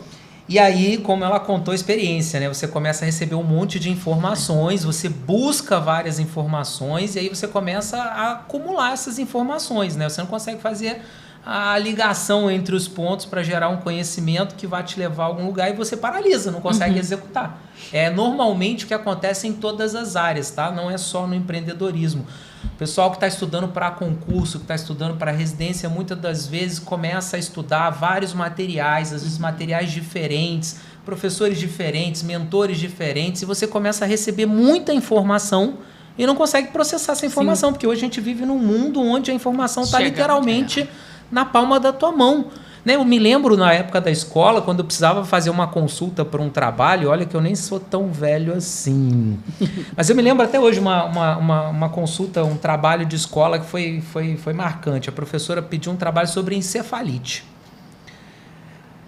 E aí, como ela contou a experiência, né? Você começa a receber um monte de informações, você busca várias informações e aí você começa a acumular essas informações, né? Você não consegue fazer a ligação entre os pontos para gerar um conhecimento que vai te levar a algum lugar e você paralisa, não consegue executar. É normalmente o que acontece em todas as áreas, tá? Não é só no empreendedorismo. O pessoal que está estudando para concurso, que está estudando para residência, muitas das vezes começa a estudar vários materiais, às vezes materiais diferentes, professores diferentes, mentores diferentes, e você começa a receber muita informação e não consegue processar essa informação, porque hoje a gente vive num mundo onde a informação está literalmente na palma da tua mão. Né? Eu me lembro na época da escola, quando eu precisava fazer uma consulta para um trabalho, olha que eu nem sou tão velho assim. Mas eu me lembro até hoje uma consulta, um trabalho de escola que foi marcante. A professora pediu um trabalho sobre encefalite.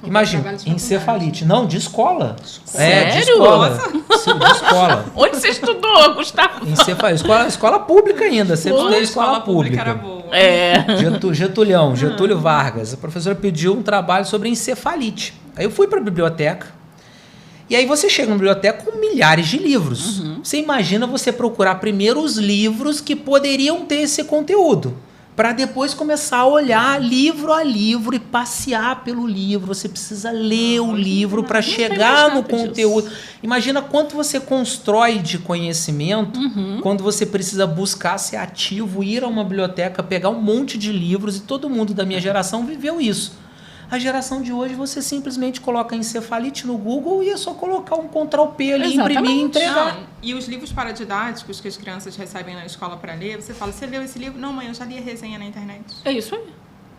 Imagina, encefalite. Não, de escola. Sério? De escola. Sim, de escola. Onde você estudou, Gustavo? Encefalite. Escola pública ainda. Sempre estudei escola pública. Era boa. Getúlio Vargas. A professora pediu um trabalho sobre encefalite. Aí eu fui para a biblioteca. E aí você chega na biblioteca com milhares de livros. Você imagina você procurar primeiro os livros que poderiam ter esse conteúdo, para depois começar a olhar livro a livro e passear pelo livro. Você precisa ler o livro para chegar no conteúdo. Imagina quanto você constrói de conhecimento quando você precisa buscar ser ativo, ir a uma biblioteca, pegar um monte de livros, e todo mundo da minha geração viveu isso. A geração de hoje, você simplesmente coloca encefalite no Google e é só colocar um Ctrl+P ali, imprimir e entregar. Não, e os livros paradidáticos que as crianças recebem na escola para ler, você fala, você leu esse livro? Não, mãe, eu já li a resenha na internet. É isso aí.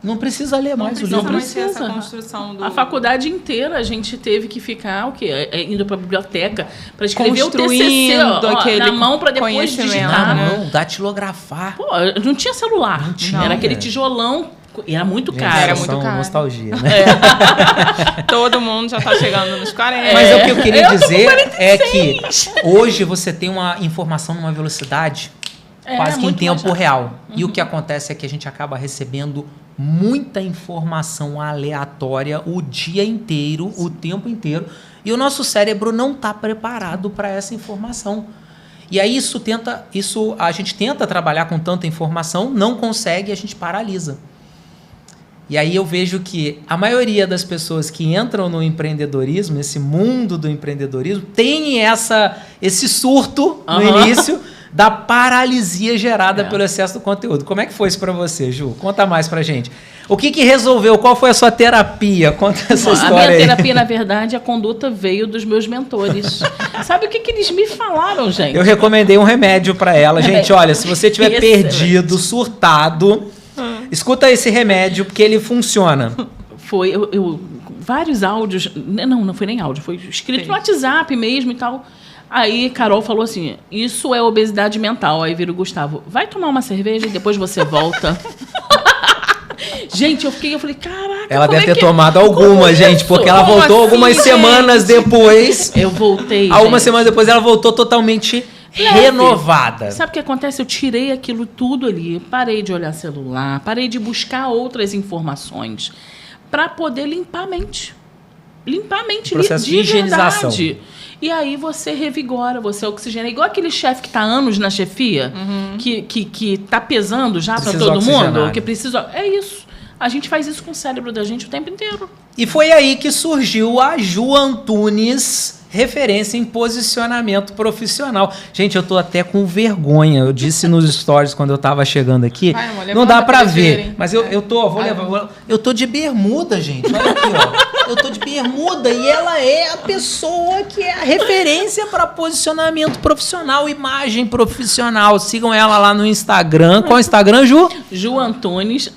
Não precisa ler mais o Não livro. precisa mais ter precisa. essa construção do... A faculdade inteira a gente teve que ficar, o quê? Indo para a biblioteca para escrever o TCC Construindo aquele na mão para depois conhecimento, digitar. Na mão, datilografar. Pô, não tinha celular. Não tinha. Era aquele tijolão. E era muito Gente, caro. Era são muito caro. nostalgia, né? Todo mundo já tá chegando nos 40. Mas o que eu queria Eu tô com dizer 46. é que hoje você tem uma informação numa velocidade quase que em muito mais tempo rápido. real. E o que acontece é que a gente acaba recebendo muita informação aleatória o dia inteiro, o tempo inteiro. E o nosso cérebro não está preparado para essa informação. E aí a gente tenta trabalhar com tanta informação, não consegue, a gente paralisa. E aí eu vejo que a maioria das pessoas que entram no empreendedorismo, nesse mundo do empreendedorismo, tem esse surto no início da paralisia gerada pelo excesso do conteúdo. Como é que foi isso para você, Ju? Conta mais pra gente. O que resolveu? Qual foi a sua terapia? Conta essa história aí. A minha terapia, na verdade, a conduta veio dos meus mentores. Sabe o que eles me falaram, gente? Eu recomendei um remédio para ela. Gente, olha, se você tiver perdido, surtado, escuta esse remédio, porque ele funciona. Foi, vários áudios, não foi nem áudio, foi escrito no WhatsApp mesmo e tal. Aí Carol falou assim, isso é obesidade mental. Aí vira o Gustavo, vai tomar uma cerveja e depois você volta. Gente, eu falei, caraca, ela deve ter tomado alguma, gente, porque ela voltou algumas semanas depois. Eu voltei, algumas semanas depois ela voltou totalmente renovada. Sabe o que acontece? Eu tirei aquilo tudo ali, parei de olhar celular, parei de buscar outras informações para poder limpar a mente. Limpar a mente, processo de higienização. Verdade. E aí você revigora, você oxigena. Igual aquele chefe que está há anos na chefia, que tá pesando já para todo mundo, que precisa... É isso. A gente faz isso com o cérebro da gente o tempo inteiro. E foi aí que surgiu a Ju Antunes, referência em posicionamento profissional. Gente, eu tô até com vergonha. Eu disse nos stories quando eu tava chegando aqui. Vai, amor, não dá pra ver, mas eu tô de bermuda, gente. Olha aqui, ó. Eu tô de bermuda e ela é a pessoa que é a referência para posicionamento profissional, imagem profissional. Sigam ela lá no Instagram. Qual é o Instagram, Ju? Ju Antunes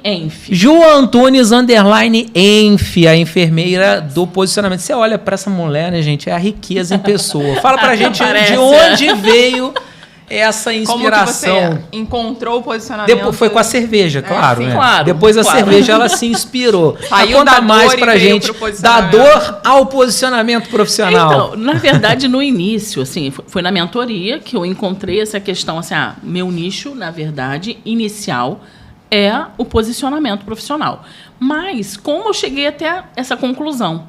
_Enf. Ju Antunes _Enf, a enfermeira do posicionamento. Você olha para essa mulher, né, gente? É a riqueza em pessoa. Fala pra gente de onde veio essa inspiração. Como que você encontrou o posicionamento? Depois foi com a cerveja, claro, né? Claro, depois da cerveja ela se inspirou. Saiu conta mais pra gente da dor ao posicionamento profissional. Então, na verdade, no início, assim, foi na mentoria que eu encontrei essa questão, assim, meu nicho, na verdade, inicial é o posicionamento profissional. Mas como eu cheguei até essa conclusão?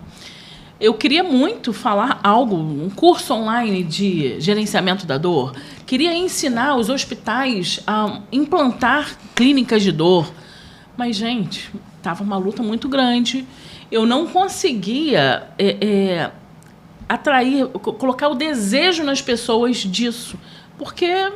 Eu queria muito falar um curso online de gerenciamento da dor. Queria ensinar os hospitais a implantar clínicas de dor. Mas, gente, estava uma luta muito grande. Eu não conseguia atrair, colocar o desejo nas pessoas disso. Porque,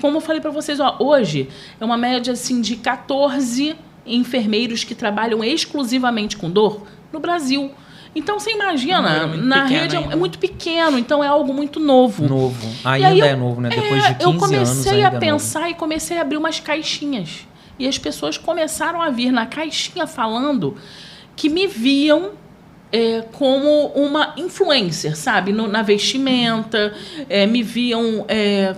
como eu falei para vocês, hoje é uma média assim, de 14 enfermeiros que trabalham exclusivamente com dor no Brasil. Então, você imagina, na rede é muito pequeno, então é algo muito novo. Novo. Ainda é novo, né? Depois de 15 anos, eu comecei a pensar e comecei a abrir umas caixinhas. E as pessoas começaram a vir na caixinha falando que me viam como uma influencer, sabe? Na vestimenta, me viam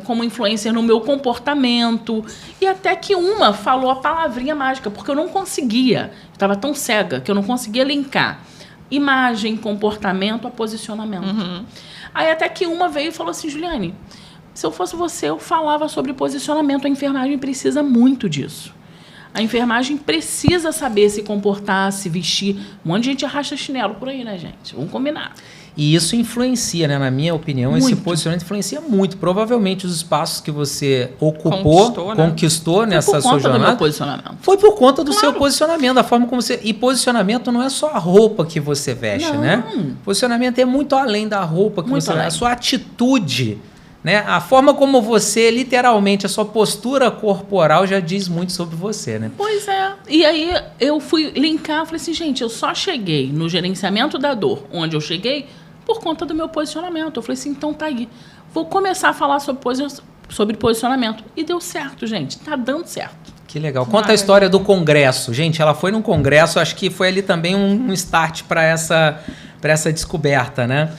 como influencer no meu comportamento. E até que uma falou a palavrinha mágica, porque eu não conseguia. Eu estava tão cega que eu não conseguia linkar imagem, comportamento a posicionamento. Aí até que uma veio e falou assim, Juliane, se eu fosse você, eu falava sobre posicionamento. A enfermagem precisa muito disso. A enfermagem precisa saber se comportar, se vestir. Um monte de gente arrasta chinelo por aí, né, gente? Vamos combinar. E isso influencia, né? Na minha opinião, muito. Esse posicionamento influencia muito. Provavelmente os espaços que você ocupou, conquistou nessa sua jornada. Foi por conta do meu posicionamento. Foi por conta do seu posicionamento, da forma como você... E posicionamento não é só a roupa que você veste, né? Posicionamento é muito além da roupa que você veste. A sua atitude, né? A forma como você, literalmente, a sua postura corporal já diz muito sobre você, né? Pois é. E aí eu fui linkar, falei assim, gente, eu só cheguei no gerenciamento da dor, onde eu cheguei, por conta do meu posicionamento. Eu falei assim, então tá aí. Vou começar a falar sobre posicionamento. E deu certo, gente. Tá dando certo. Que legal. Conta a história do congresso. Gente, ela foi num congresso, acho que foi ali também um start para essa descoberta, né?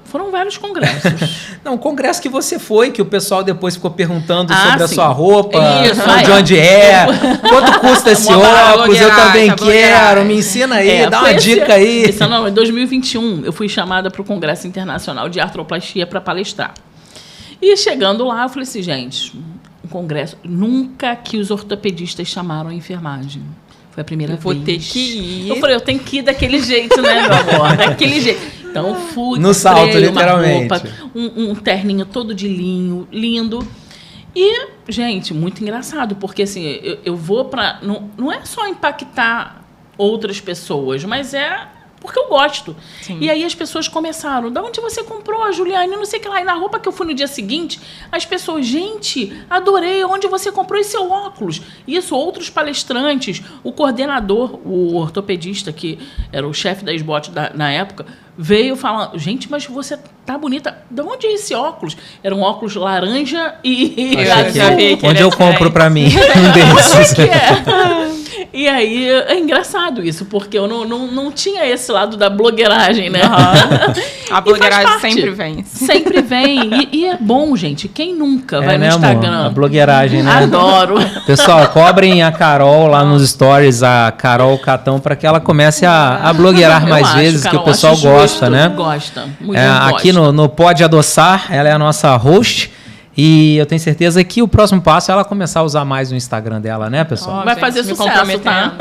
Foram vários congressos. Não, o congresso que você foi, que o pessoal depois ficou perguntando sobre a sua roupa, de onde quanto custa esse óculos, eu também quero, me ensina aí, dá uma dica aí. Em 2021, eu fui chamada para o Congresso Internacional de Artroplastia para palestrar. E chegando lá, eu falei assim, gente, um congresso, nunca que os ortopedistas chamaram a enfermagem. Foi a primeira vez. Vou ter que ir. Eu falei, eu tenho que ir daquele jeito, né, meu amor? Daquele jeito. Então fui, No salto, comprei uma literalmente. roupa, um terninho todo de linho, lindo. E, gente, muito engraçado, porque assim, eu vou pra... Não é só impactar outras pessoas, mas é porque eu gosto. Sim. E aí as pessoas começaram, da onde você comprou, Juliane? Não sei o que lá. E na roupa que eu fui no dia seguinte, as pessoas, gente, adorei, onde você comprou esse seu óculos? Isso, outros palestrantes, o coordenador, o ortopedista, que era o chefe da SBOT na época, veio falando, gente, mas você tá bonita. De onde é esse óculos? Era um óculos laranja e azul. Onde eu compro pra mim um desses. Que é? E aí, é engraçado isso, porque eu não tinha esse lado da blogueiragem, né? A blogueiragem sempre vem. Sempre vem. E é bom, gente. Quem nunca vai no né, Instagram? amor? A blogueiragem, né? Adoro. Pessoal, cobrem a Carol lá nos stories, a Carol Catão, para que ela comece a blogueirar Eu mais acho, vezes, Carol, que o pessoal acho gosta, justo. né? Gosta. Muito Aqui gosta. no Pode Adoçar, ela é a nossa host. E eu tenho certeza que o próximo passo é ela começar a usar mais o Instagram dela, né, pessoal? Vai fazer me sucesso, comprometendo.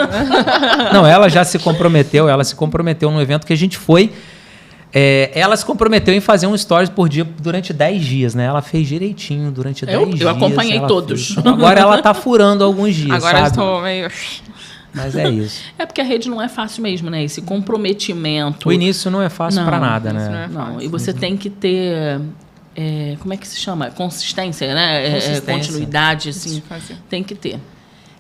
Não, ela já se comprometeu, no evento que a gente foi. Ela se comprometeu em fazer um stories por dia durante 10 dias, né? Ela fez direitinho durante 10 dias. Eu acompanhei ela todos. fez. Agora ela tá furando alguns dias, Agora eu sabe? estou meio... Mas é isso. É porque a rede não é fácil mesmo, né? Esse comprometimento. O início não é fácil Não, pra nada, isso né? Não, e você tem que ter... como é que se chama? Consistência, né? Consistência. Continuidade, assim. de fazer. Tem que ter.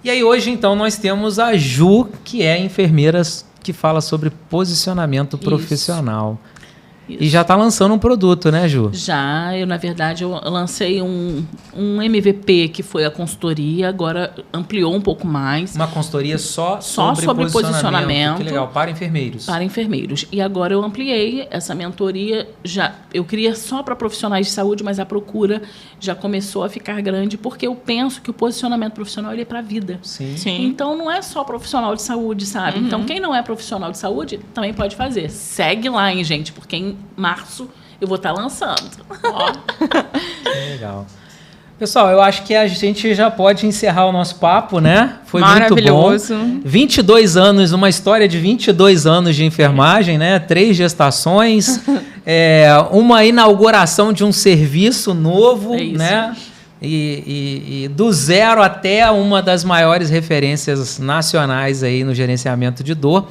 E aí hoje, então, nós temos a Ju, que é enfermeira que fala sobre posicionamento profissional. Isso. E já está lançando um produto, né, Ju? Já, na verdade, eu lancei um MVP, que foi a consultoria, agora ampliou um pouco mais. Uma consultoria só sobre posicionamento. Que legal, para enfermeiros. Para enfermeiros. E agora eu ampliei essa mentoria. Eu queria só para profissionais de saúde, mas a procura já começou a ficar grande, porque eu penso que o posicionamento profissional ele é para a vida. Sim. Sim. Então, não é só profissional de saúde, sabe? Então, quem não é profissional de saúde também pode fazer. Segue lá, hein, gente, porque em março eu vou estar lançando. Ó. Legal. Pessoal, eu acho que a gente já pode encerrar o nosso papo, né? Foi Maravilhoso. muito bom. 22 anos, uma história de 22 anos de enfermagem, né? 3 gestações, uma inauguração de um serviço novo, É isso. né? E do zero até uma das maiores referências nacionais aí no gerenciamento de dor.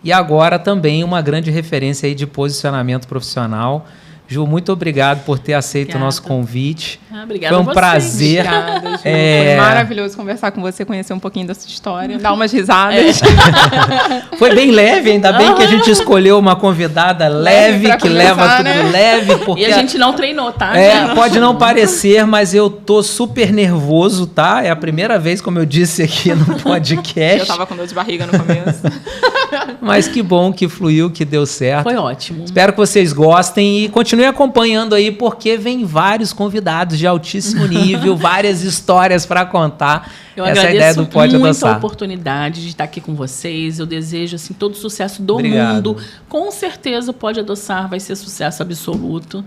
E agora também uma grande referência aí de posicionamento profissional. Ju, muito obrigado por ter aceito Obrigada. o nosso convite. Obrigada Foi a um vocês. prazer. Obrigada, Ju. Foi maravilhoso conversar com você, conhecer um pouquinho da sua história, dar umas risadas. Foi bem leve, ainda bem que a gente escolheu uma convidada leve pra que começar, leva tudo né? leve. Porque E a gente não treinou, tá, gente? pode não parecer, mas eu tô super nervoso, tá? É a primeira vez, como eu disse aqui no podcast. Eu tava com dor de barriga no começo. Mas que bom que fluiu, que deu certo. Foi ótimo. Espero que vocês gostem e continuem acompanhando aí, porque vem vários convidados de altíssimo nível, várias histórias para contar. Eu Essa é a agradeço ideia do Pode muito Adoçar. a oportunidade de estar aqui com vocês. Eu desejo assim, todo o sucesso do Obrigado. mundo. Com certeza o Pode Adoçar vai ser sucesso absoluto.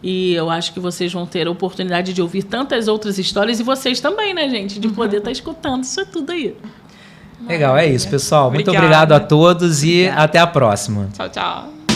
E eu acho que vocês vão ter a oportunidade de ouvir tantas outras histórias. E vocês também, né, gente? De poder estar escutando isso tudo aí. Legal, é isso, pessoal. Muito Obrigada. obrigado a todos e até a próxima. Tchau, tchau.